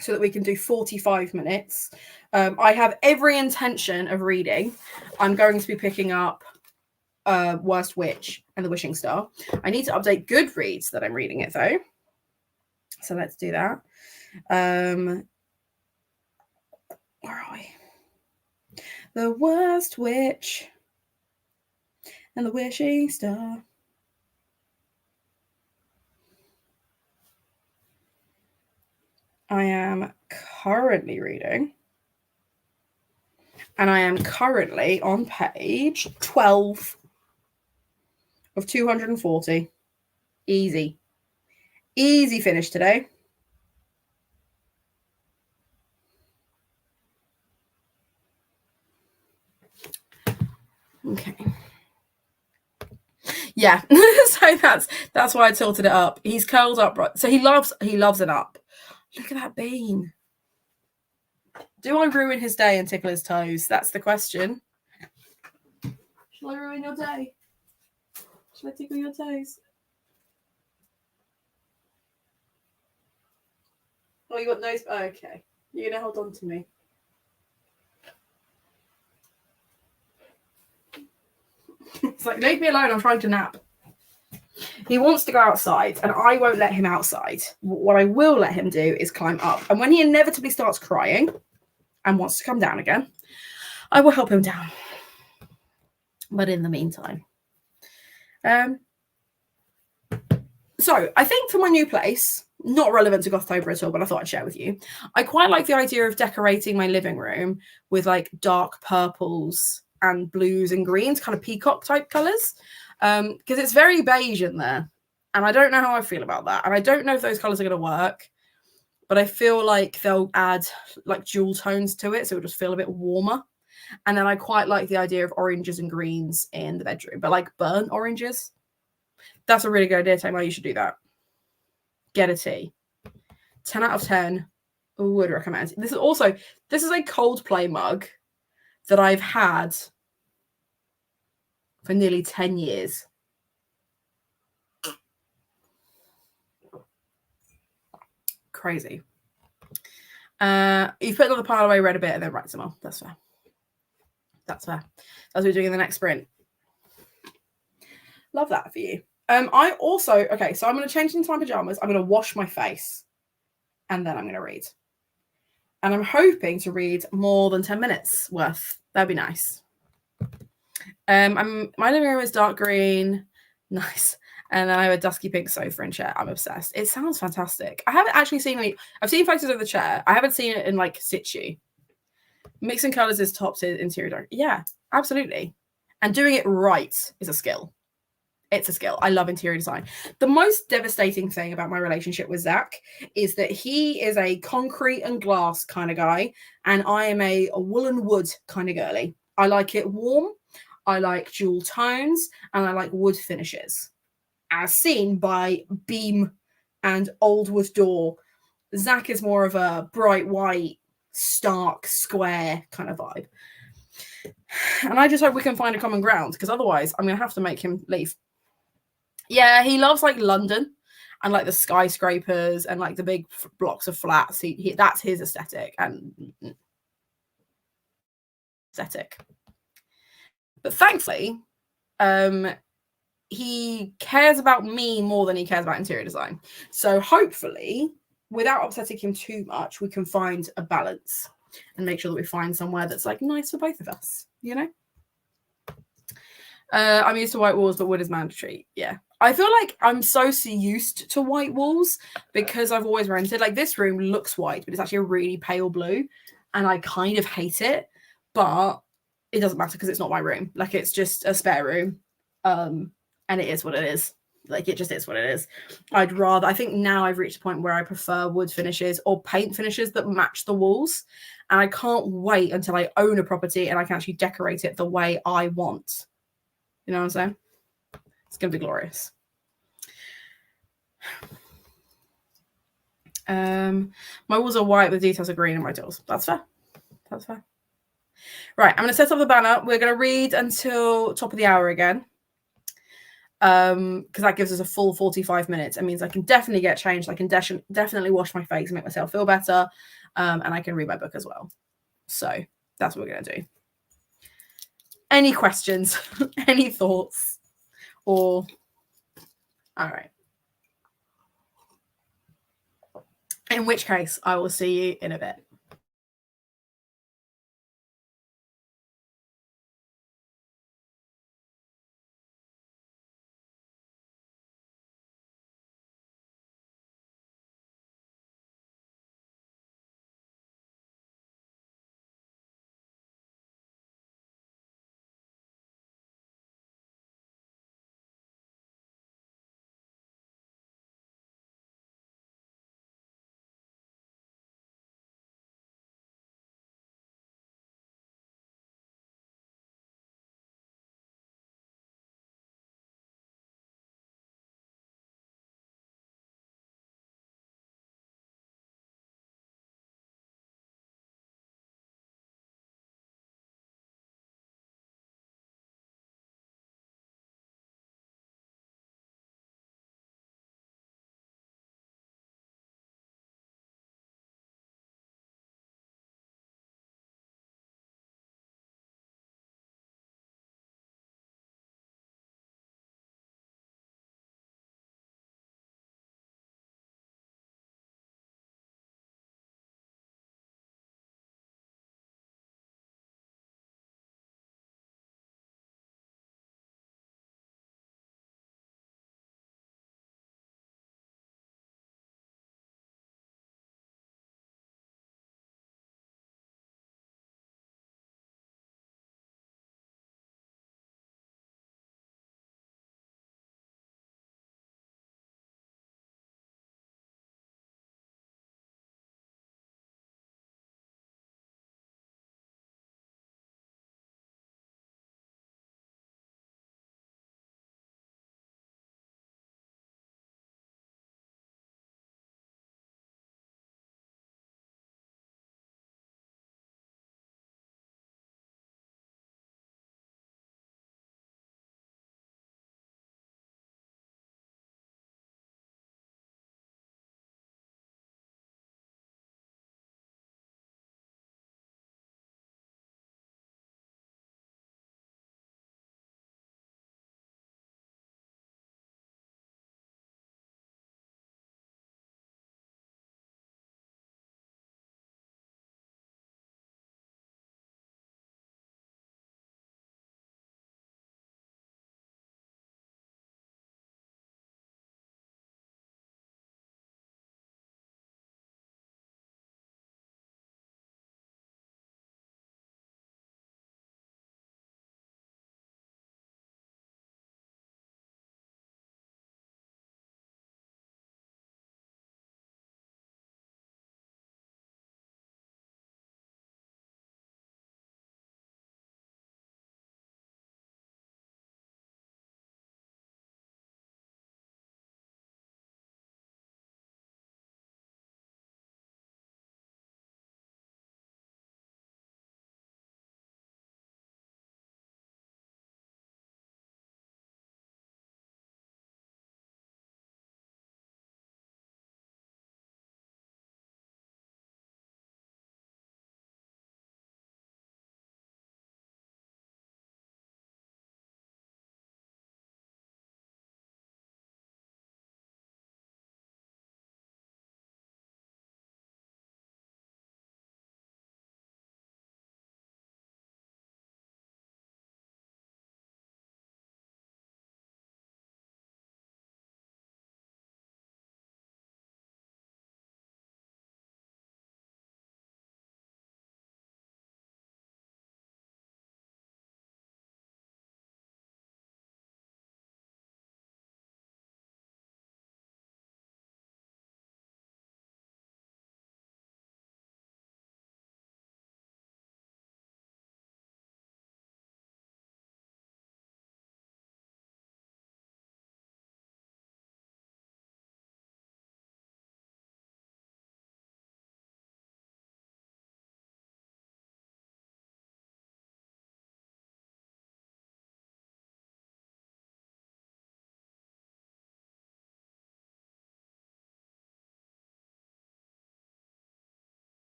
so that we can do 45 minutes. I have every intention of reading. I'm going to be picking up Worst Witch and The Wishing Star. I need to update Goodreads that I'm reading it, though. So let's do that. Where are we? The Worst Witch and The Wishing Star. I am currently reading. And I am currently on page 12 of 240. Easy. Easy finish today. Okay. Yeah. So that's why I tilted it up. He's curled up right. So he loves an up. Look at that bean. Do I ruin his day and tickle his toes? That's the question. Shall I ruin your day? Shall I tickle your toes? Oh, you got nose. Oh, okay. You're gonna hold on to me. It's like, leave me alone. I'm trying to nap. He wants to go outside, and I won't let him outside. What I will let him do is climb up. And when he inevitably starts crying and wants to come down again, I will help him down. But in the meantime, so I think for my new place, not relevant to Gothtober at all, but I thought I'd share with you. I quite like the idea of decorating my living room with like dark purples and blues and greens, kind of peacock type colours, because it's very beige in there. And I don't know how I feel about that. And I don't know if those colours are going to work, but I feel like they'll add like jewel tones to it, so it'll just feel a bit warmer. And then I quite like the idea of oranges and greens in the bedroom, but like burnt oranges. That's a really good idea, Tamar. You should do that. Get a tea. 10 out of 10. Would recommend. This is a Coldplay mug that I've had for nearly 10 years. Crazy. You put another pile away, read a bit, and then write some more. That's fair. That's fair. That's what we're doing in the next sprint. Love that for you. I also, okay, so I'm going to change into my pajamas. I'm going to wash my face, and then I'm going to read. And I'm hoping to read more than 10 minutes worth. That'd be nice. My living room is dark green. Nice. And then I have a dusky pink sofa and chair. I'm obsessed. It sounds fantastic. I haven't actually seen any. I've seen photos of the chair. I haven't seen it in like situ. Mixing colors is top to interior dark. Yeah, absolutely. And doing it right is a skill. It's a skill. I love interior design. The most devastating thing about my relationship with Zach is that he is a concrete and glass kind of guy, and I am a wool and wood kind of girly. I like it warm. I like jewel tones, and I like wood finishes, as seen by beam and old wood door. Zach is more of a bright white, stark, square kind of vibe. And I just hope we can find a common ground, because otherwise I'm going to have to make him leave. Yeah, he loves like London and like the skyscrapers and like the big blocks of flats. That's his aesthetic and aesthetic. But thankfully, he cares about me more than he cares about interior design. So hopefully, without upsetting him too much, we can find a balance and make sure that we find somewhere that's like nice for both of us, you know? I'm used to white walls, but wood is mandatory. Yeah. I feel like I'm so used to white walls because I've always rented. Like this room looks white, but it's actually a really pale blue. And I kind of hate it, but it doesn't matter because it's not my room. Like it's just a spare room. And it is what it is. Like it just is what it is. I think now I've reached a point where I prefer wood finishes or paint finishes that match the walls. And I can't wait until I own a property and I can actually decorate it the way I want. You know what I'm saying? It's going to be glorious. My walls are white with details of green in my doors. That's fair. That's fair. Right, I'm going to set up the banner. We're going to read until top of the hour again. Because that gives us a full 45 minutes. It means I can definitely get changed. I can definitely wash my face and make myself feel better. And I can read my book as well. So that's what we're going to do. Any questions? Any thoughts? Or all right. In which case, I will see you in a bit.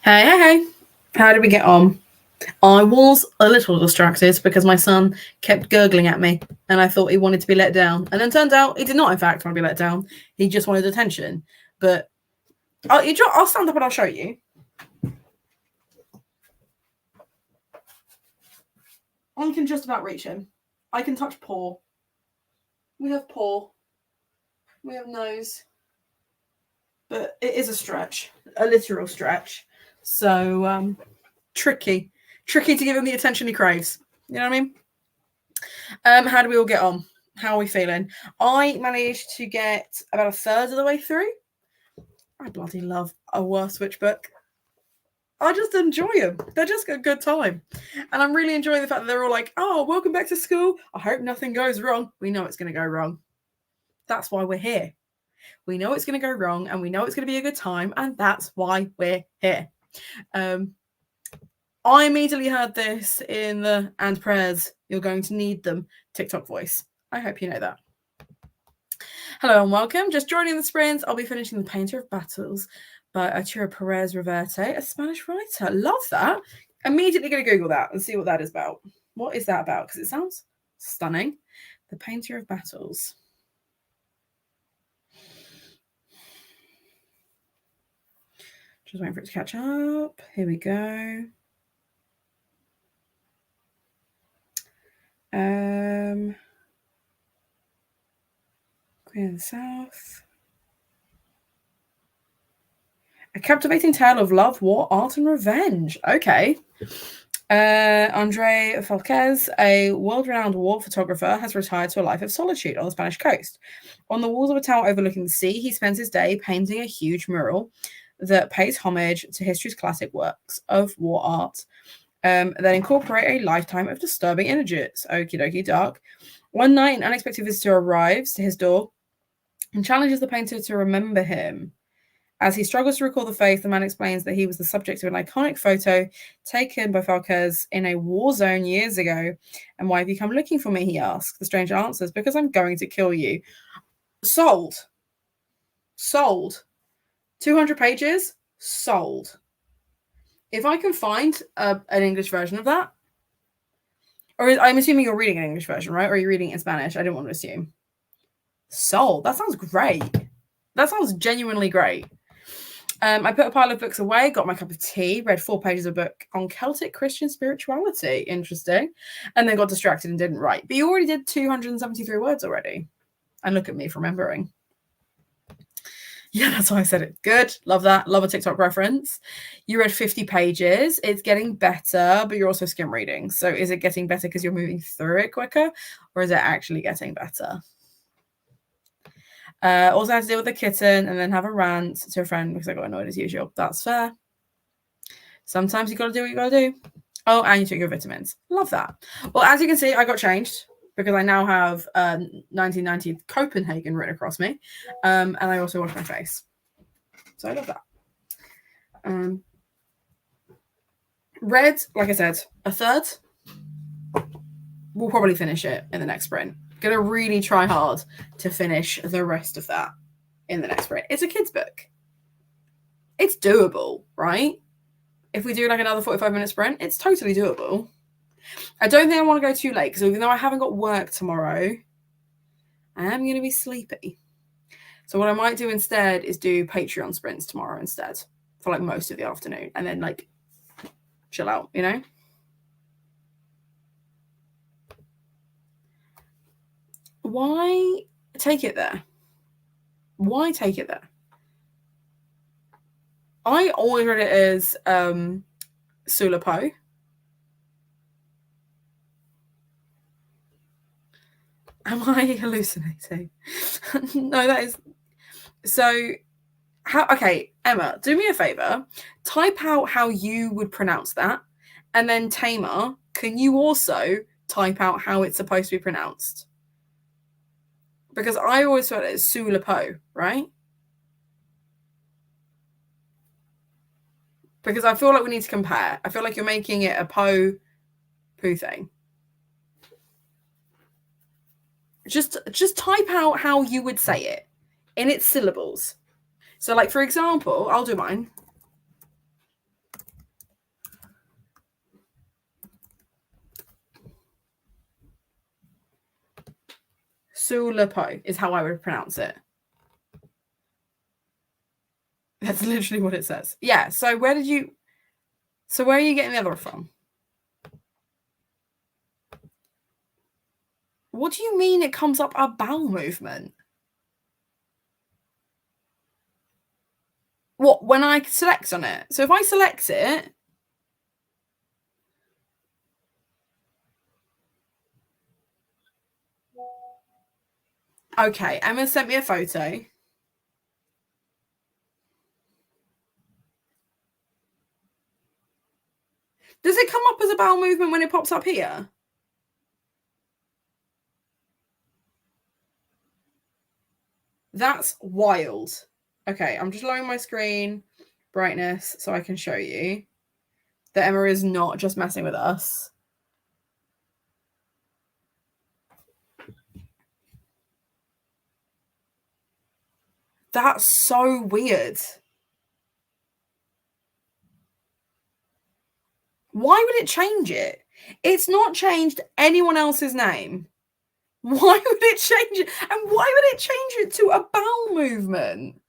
Hey. How did we get on? I was a little distracted because my son kept gurgling at me and I thought he wanted to be let down. And then turned out he did not, in fact, want to be let down. He just wanted attention. But I'll stand up and I'll show you. I can just about reach him. I can touch paw. We have paw. We have nose. But it is a stretch, a literal stretch. So, tricky to give him the attention he craves. You know what I mean? How do we all get on? How are we feeling? I managed to get about a third of the way through. I bloody love a War Switch book. I just enjoy them. They're just a good time. And I'm really enjoying the fact that they're all like, oh, welcome back to school. I hope nothing goes wrong. We know it's going to go wrong. That's why we're here. We know it's going to go wrong and we know it's going to be a good time. And that's why we're here. I immediately heard this in the and prayers, you're going to need them TikTok voice. I hope you know that. Hello and welcome. Just joining the sprint, I'll be finishing The Painter of Battles by Arturo Perez Reverte, a Spanish writer. Love that. Immediately going to Google that and see what that is about. What is that about? Because it sounds stunning. The Painter of Battles. Just waiting for it to catch up. Here we go. Queen of the South. A captivating tale of love, war, art, and revenge. Okay. Andre Falquez, a world-renowned war photographer, has retired to a life of solitude on the Spanish coast. On the walls of a tower overlooking the sea, he spends his day painting a huge mural that pays homage to history's classic works of war art that incorporate a lifetime of disturbing images. Okie dokie, dark. One night, an unexpected visitor arrives to his door and challenges the painter to remember him. As he struggles to recall the face, the man explains that he was the subject of an iconic photo taken by Falquez in a war zone years ago. And why have you come looking for me, he asks. The stranger answers, because I'm going to kill you. Sold. 200 pages? Sold. If I can find an English version of that, or I'm assuming you're reading an English version, right? Or are you reading it in Spanish? I didn't want to assume. Sold. That sounds great. That sounds genuinely great. I put a pile of books away, got my cup of tea, read 4 pages of a book on Celtic Christian spirituality. Interesting. And then got distracted and didn't write. But you already did 273 words already. And look at me for remembering. Yeah, that's why I said it. Good. Love that. Love a TikTok reference. You read 50 pages. It's getting better, but you're also skim reading. So is it getting better because you're moving through it quicker? Or is it actually getting better? Also had to deal with the kitten and then have a rant to a friend because I got annoyed as usual. That's fair. Sometimes you got to do what you got to do. Oh, and you took your vitamins. Love that. Well, as you can see, I got changed because I now have 1990 Copenhagen written across me. And I also washed my face. So I love that. Red, like I said, a third. We'll probably finish it in the next sprint. Gonna really try hard to finish the rest of that in the next sprint. It's a kid's book. It's doable, right? If we do like another 45-minute sprint, it's totally doable. I don't think I want to go too late because even though I haven't got work tomorrow, I am going to be sleepy. So what I might do instead is do Patreon sprints tomorrow instead for like most of the afternoon and then like chill out, you know? Why take it there? Why take it there? I always read it as Sula Poe. Am I hallucinating? No, that is... So, okay, Emma, do me a favor. Type out how you would pronounce that. And then Tamar, can you also type out how it's supposed to be pronounced? Because I always thought it was Sula Poe, right? Because I feel like we need to compare. I feel like you're making it a poo thing. Just type out how you would say it in its syllables. So, like, for example, I'll do mine. Sulapo is how I would pronounce it. That's literally what it says. Yeah, so where are you getting the other from? What do you mean it comes up a bowel movement? What, when I select on it? So if I select it, okay, Emma sent me a photo. Does it come up as a bowel movement when it pops up here? That's wild. Okay, I'm just lowering my screen brightness so I can show you that Emma is not just messing with us. That's so weird. Why would it change it? It's not changed anyone else's name. Why would it change it? And why would it change it to a bowel movement?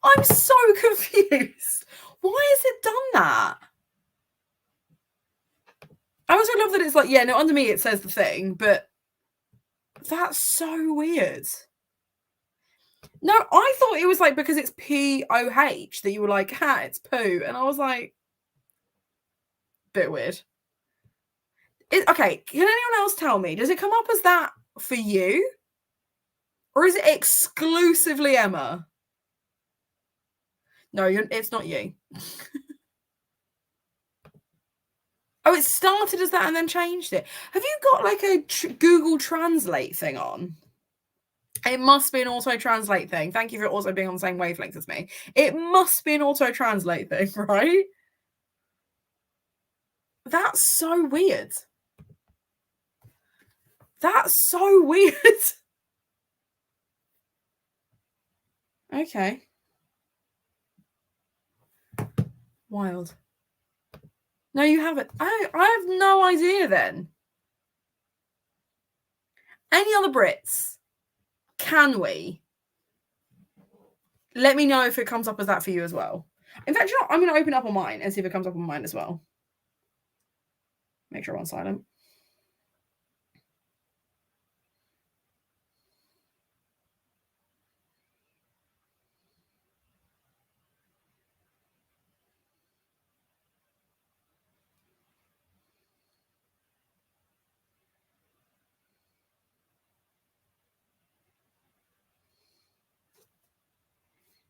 I'm so confused. Why has it done that? I also love that it's like, yeah, no, under me it says the thing, but that's so weird. No, I thought it was like because it's POH that you were like, ha, it's poo. And I was like, bit weird. Okay, can anyone else tell me? Does it come up as that for you? Or is it exclusively Emma? No, it's not you. Oh, it started as that and then changed it. Have you got like a Google Translate thing on? It must be an auto-translate thing. Thank you for also being on the same wavelength as me. It must be an auto-translate thing, right? That's so weird. That's so weird. Okay. Wild. No, you haven't. I have no idea then. Any other Brits? Can we? Let me know if it comes up as that for you as well. In fact, you know, I'm going to open up on mine and see if it comes up on mine as well. Make sure I'm on silent.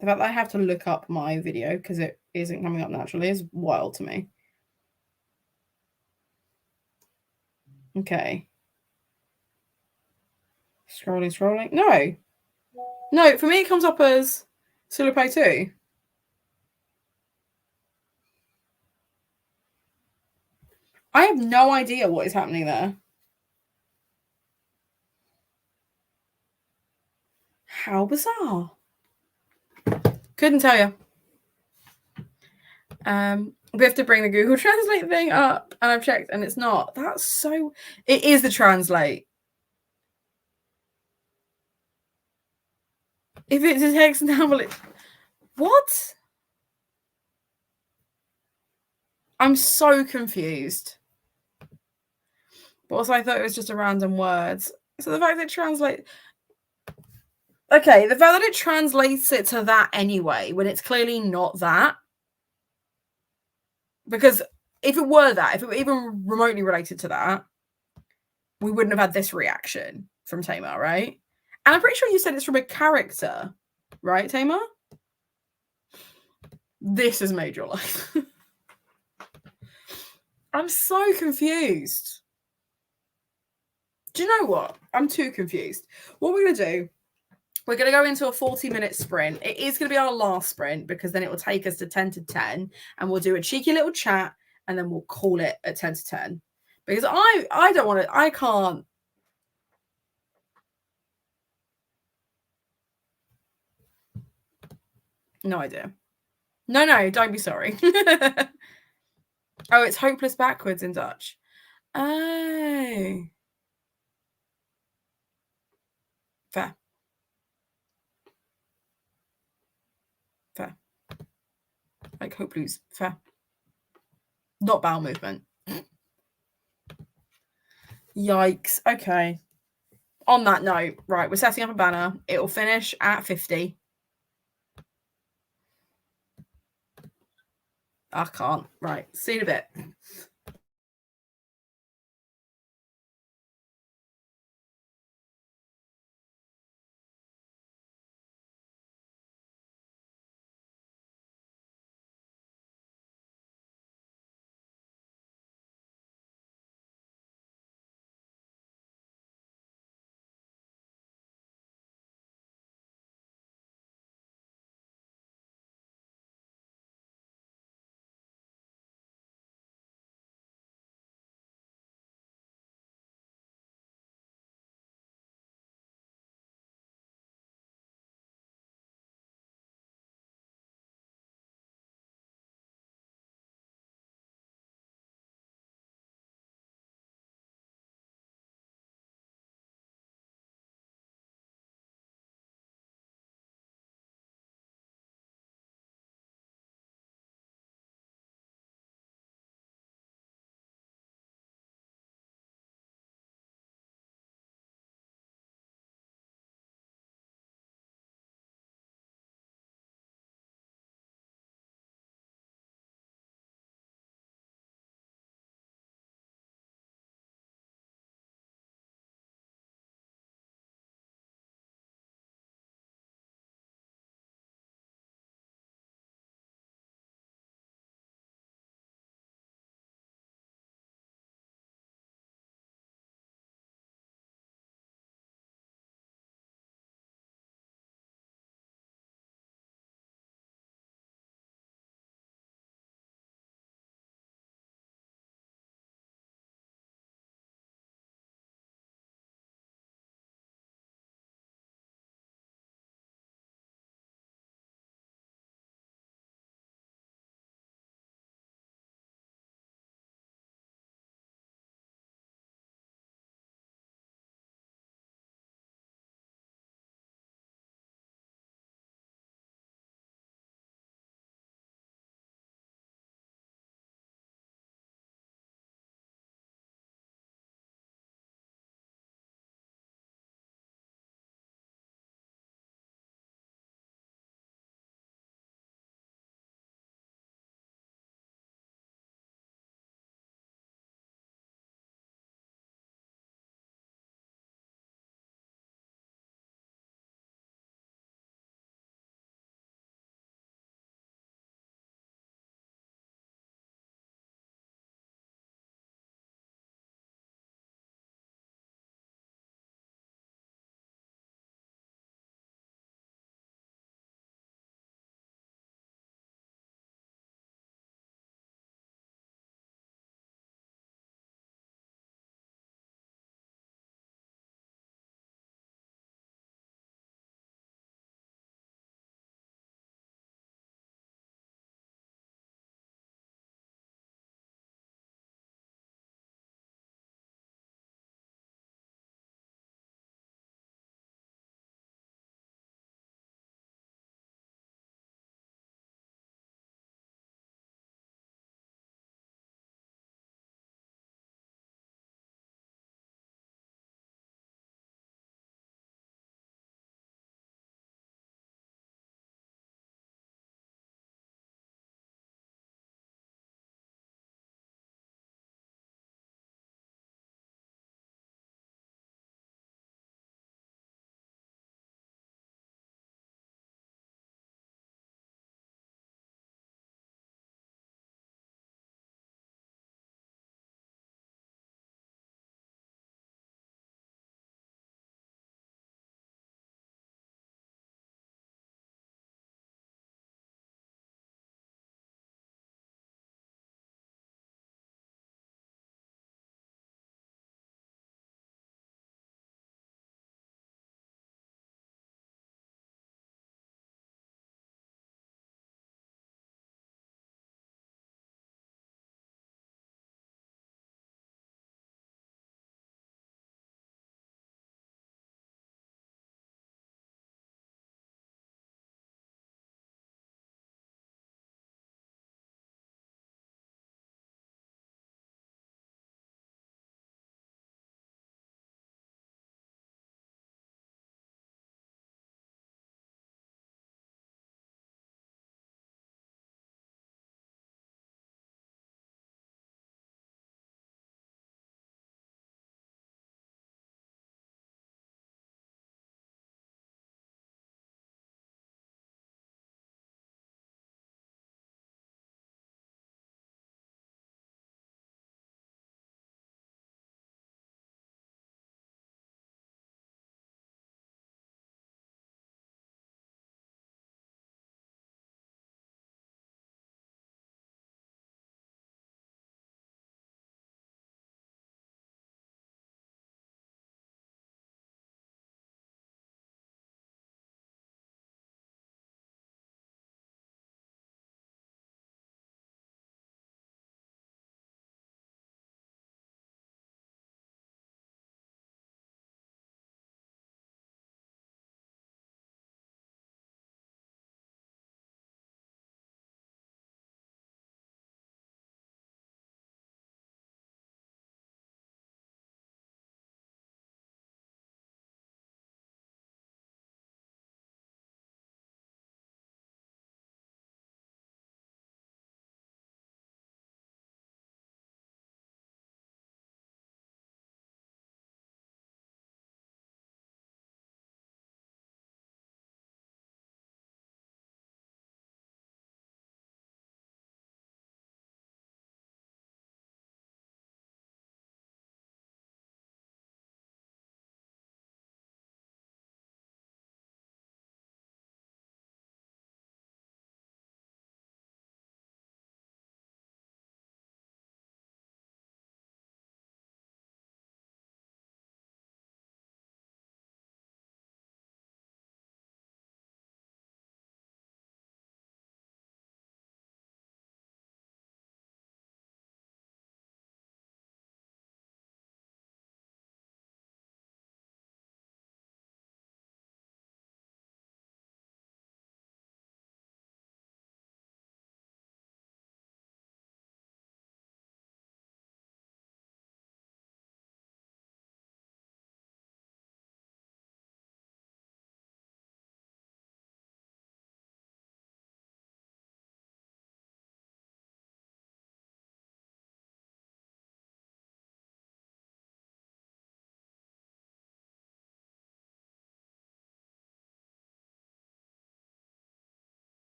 The fact that I have to look up my video because it isn't coming up naturally is wild to me. Okay. Scrolling. No, for me it comes up as Sulape 2. I have no idea what is happening there. How bizarre. Couldn't tell you. We have to bring the Google Translate thing up, and I've checked, and it's not. That's so. It is the Translate. If it's a text now, well, what? I'm so confused. But also, I thought it was just a random words. So the fact that it translates. Okay, the fact that it translates it to that anyway, when it's clearly not that. Because if it were that, if it were even remotely related to that, we wouldn't have had this reaction from Tamar, right? And I'm pretty sure you said it's from a character, right, Tamar? This has made your life. I'm so confused. Do you know what? I'm too confused. What we're going to do, we're going to go into a 40-minute sprint. It is going to be our last sprint because then it will take us to 10 to 10 and we'll do a cheeky little chat and then we'll call it at 10 to 10. Because I don't want to, I can't. No idea. No, don't be sorry. Oh, it's hopeless backwards in Dutch. Oh. Fair. Fair. Like hope lose. Fair. Not bowel movement. Yikes. Okay. On that note, right, we're setting up a banner. It'll finish at 50. I can't. Right. See you in a bit.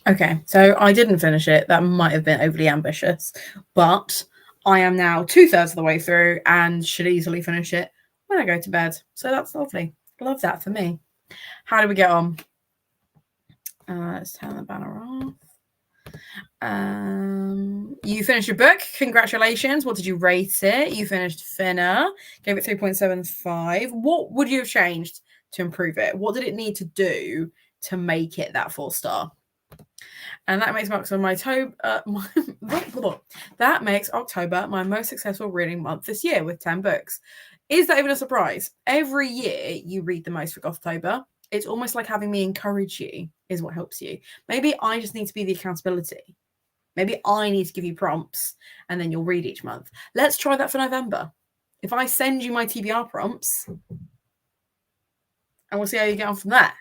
Okay, so I didn't finish it. That might have been overly ambitious, but I am now 2/3 of the way through and should easily finish it when I go to bed. So that's lovely. Love that for me. How do we get on? Let's turn the banner off. You finished your book. Congratulations. What did you rate it? You finished Finna. Gave it 3.75. What would you have changed to improve it? What did it need to do to make it that 4-star? And that makes that makes October my most successful reading month this year with 10 books. Is that even a surprise? Every year you read the most for Gothtober. It's almost like having me encourage you is what helps you. Maybe I just need to be the accountability. Maybe I need to give you prompts and then you'll read each month. Let's try that for November. If I send you my TBR prompts and we'll see how you get on from there.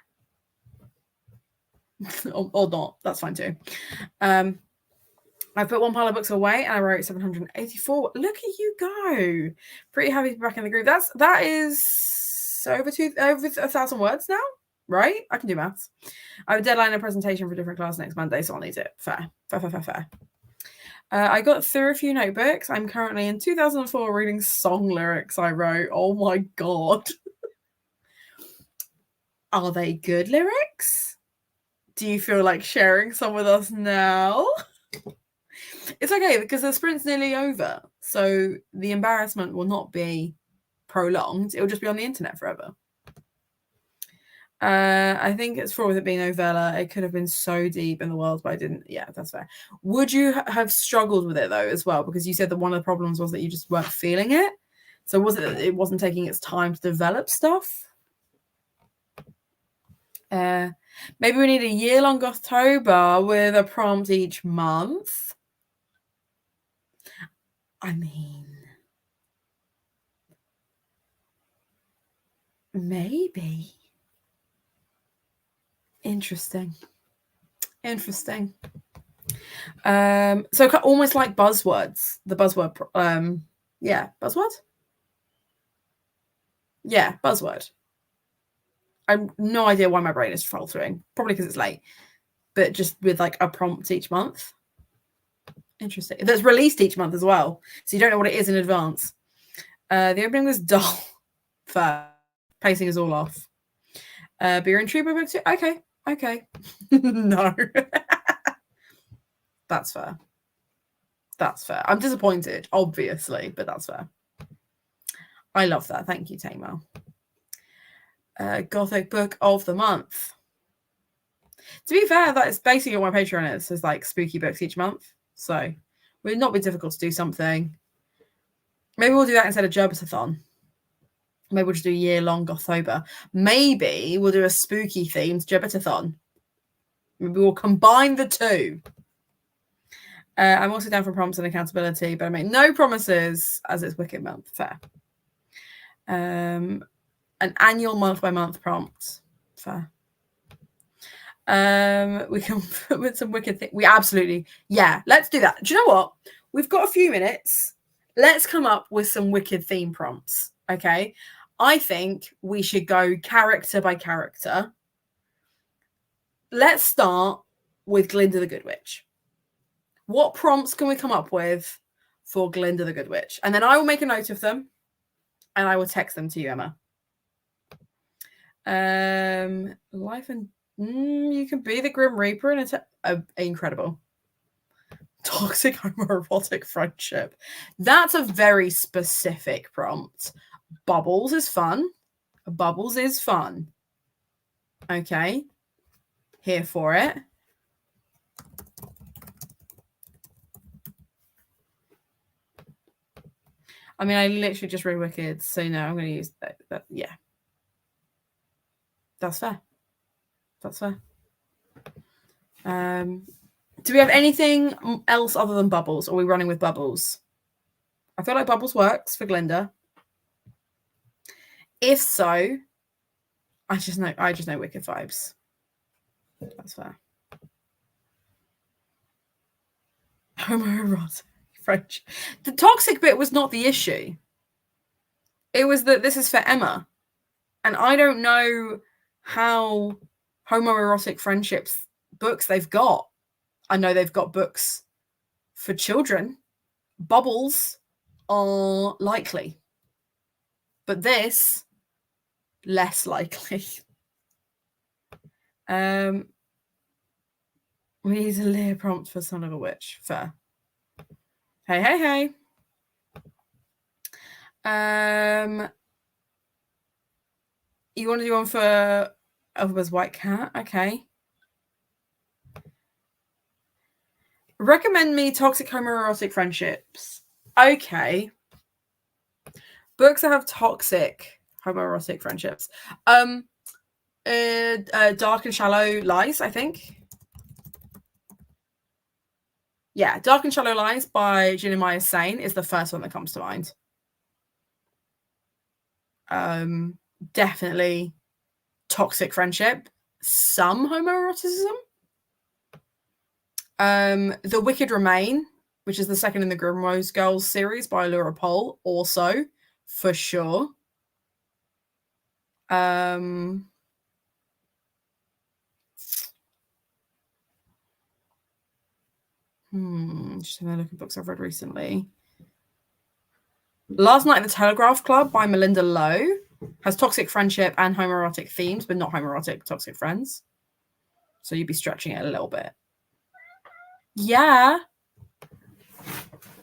or not, that's fine too. I put one pile of books away and I wrote 784. Look at you go. Pretty happy to be back in the group. That is over 1,000 words now, right? I can do maths. I have a deadline and presentation for a different class next Monday, so I'll need it. Fair. I got through a few notebooks. I'm currently in 2004 reading song lyrics I wrote. Oh my God. Are they good lyrics? Do you feel like sharing some with us now? It's okay because the sprint's nearly over. So the embarrassment will not be prolonged. It'll just be on the internet forever. I think it's for with it being novella. It could have been so deep in the world, but I didn't. Yeah, that's fair. Would you have struggled with it though as well? Because you said that one of the problems was that you just weren't feeling it. So was it that it wasn't taking its time to develop stuff? Maybe we need a year-long Gothtober with a prompt each month. I mean, maybe. Interesting. So almost like buzzwords. The buzzword. Buzzword. Yeah, buzzword. I have no idea why my brain is faltering. Probably because it's late. But just with like a prompt each month. Interesting. That's released each month as well. So you don't know what it is in advance. The opening was dull. Fair. Pacing is all off. But you're intrigued by books too? Okay. No. That's fair. I'm disappointed, obviously, but that's fair. I love that. Thank you, Tamar. Gothic book of the month. To be fair, that is basically what my Patreon is. It's like spooky books each month. So it would not be difficult to do something. Maybe we'll do that instead of Gerbitathon. Maybe we'll just do a year-long Gothtober. Maybe we'll do a spooky themed Gerbitathon. Maybe we'll combine the two. I'm also down for prompts and accountability, but I make no promises as it's Wicked Month. Fair. An annual month-by-month prompt. Fair. We can put with some wicked things. We absolutely, yeah, let's do that. Do you know what? We've got a few minutes. Let's come up with some wicked theme prompts. Okay. I think we should go character by character. Let's start with Glinda the Good Witch. What prompts can we come up with for Glinda the Good Witch? And then I will make a note of them and I will text them to you, Emma. Life and you can be the Grim Reaper and it's incredible. Toxic homoerotic friendship. That's a very specific prompt. Bubbles is fun. Okay. Here for it. I mean, I literally just read Wicked, so no, I'm going to use that. Yeah. That's fair. Do we have anything else other than Bubbles? Or are we running with Bubbles? I feel like Bubbles works for Glinda. If so, I just know Wicked vibes. That's fair. Homoerotic French. The toxic bit was not the issue. It was that this is for Emma. And I don't know how homoerotic friendships books they've got. I know they've got books for children. Bubbles are likely. But this, less likely. We need a Lear prompt for Son of a Witch. Fair. Hey. You want to do one for Elphaba's White Cat? Okay. Recommend me toxic homoerotic friendships. Okay. Books that have toxic homoerotic friendships. Dark and Shallow Lies, I think. Yeah, Dark and Shallow Lies by Jeremiah Sane is the first one that comes to mind. Definitely toxic friendship, some homoeroticism. The Wicked Remain, which is the second in the Grimrose Girls series by Laura Pohl, also for sure. Just having a look at books I've read recently. Last Night at the Telegraph Club by Melinda Lowe has toxic friendship and homoerotic themes, but not homoerotic toxic friends. So you'd be stretching it a little bit. Yeah.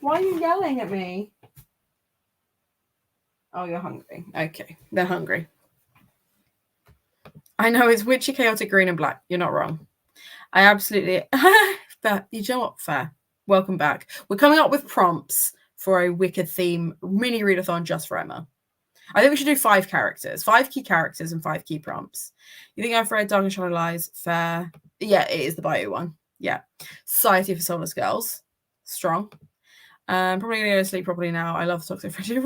Why are you yelling at me? Oh, you're hungry. Okay, they're hungry. I know, it's witchy, chaotic, green, and black. You're not wrong. I absolutely... But you know what? Fair. Welcome back. We're coming up with prompts for a Wicked theme mini readathon just for Emma. I think we should do 5 characters. 5 key characters and 5 key prompts. You think I've read Dark and Shallow Lies? Fair. Yeah, it is the bio one. Yeah. Society for Soulless Girls. Strong. Probably going to go to sleep properly now. I love toxic friendship.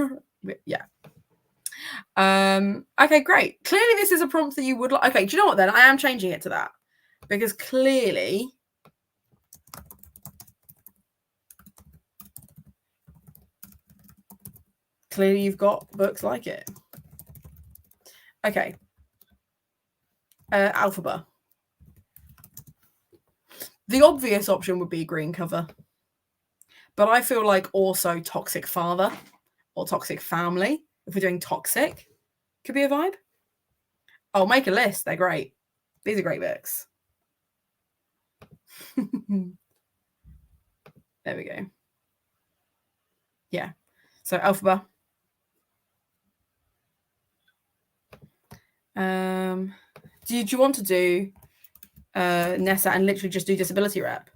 Yeah. Okay, great. Clearly this is a prompt that you would like. Okay, do you know what then? I am changing it to that. Because clearly you've got books like it. Okay. Alphaba. The obvious option would be green cover. But I feel like also toxic father or toxic family, if we're doing toxic, could be a vibe. I'll make a list. They're great. These are great books. There we go. Yeah. So Alphaba. Do you want to do Nessa and literally just do disability rep?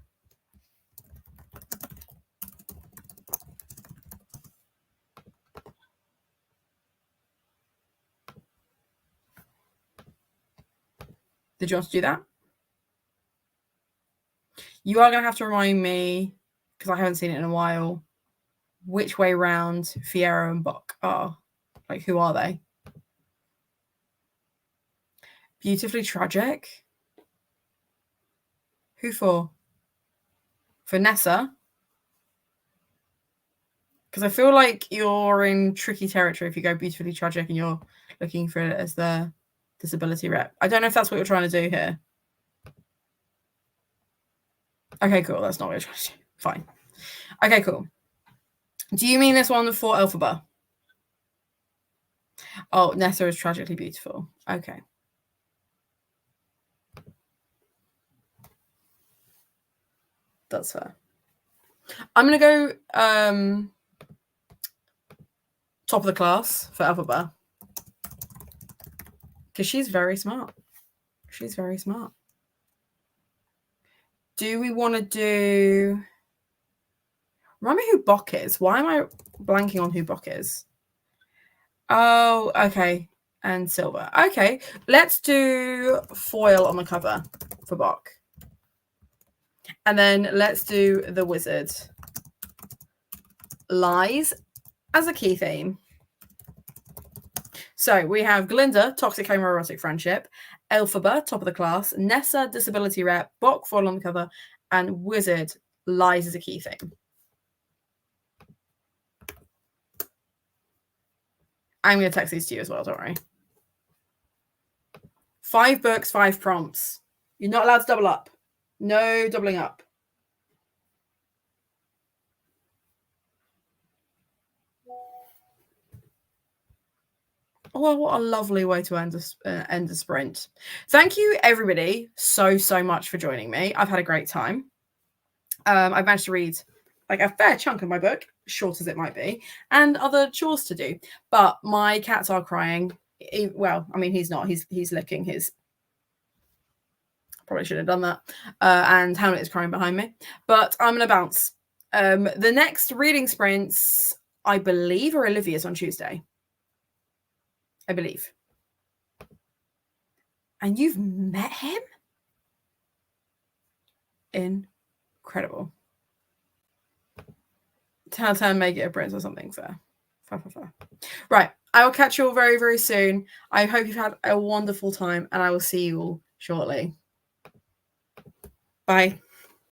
Did you want to do that? You are going to have to remind me, because I haven't seen it in a while, which way round Fiero and Bock are. Like, who are they? Beautifully Tragic. Who for? For Nessa? Because I feel like you're in tricky territory if you go Beautifully Tragic and you're looking for it as the disability rep. I don't know if that's what you're trying to do here. Okay, cool. That's not what you're trying to do. Fine. Okay, cool. Do you mean this one for Elphaba? Oh, Nessa is tragically beautiful. Okay. That's fair. I'm going to go top of the class for Elphaba. Because she's very smart. She's very smart. Do we want to do... Remind me who Bock is. Why am I blanking on who Bock is? Oh, okay. And Silver. Okay. Let's do foil on the cover for Bock. And then let's do the Wizard. Lies as a key theme. So we have Glinda, toxic homoerotic friendship. Elphaba, top of the class. Nessa, disability rep. Bock, foil on the cover. And Wizard, lies as a key theme. I'm going to text these to you as well, don't worry. 5 books, 5 prompts. You're not allowed to double up. No doubling up. Oh, what a lovely way to end a sprint. Thank you, everybody, so much for joining me. I've had a great time. I've managed to read like a fair chunk of my book, short as it might be, and other chores to do. But my cats are crying. Well, I mean, he's not. He's licking his. Probably should have done that. And Hamlet is crying behind me. But I'm gonna bounce. The next reading sprints, I believe, are Olivia's on Tuesday. I believe. And you've met him? Incredible. 10 out of 10, make it a prince or something. Fair. Right. I will catch you all very, very soon. I hope you've had a wonderful time, and I will see you all shortly. Bye.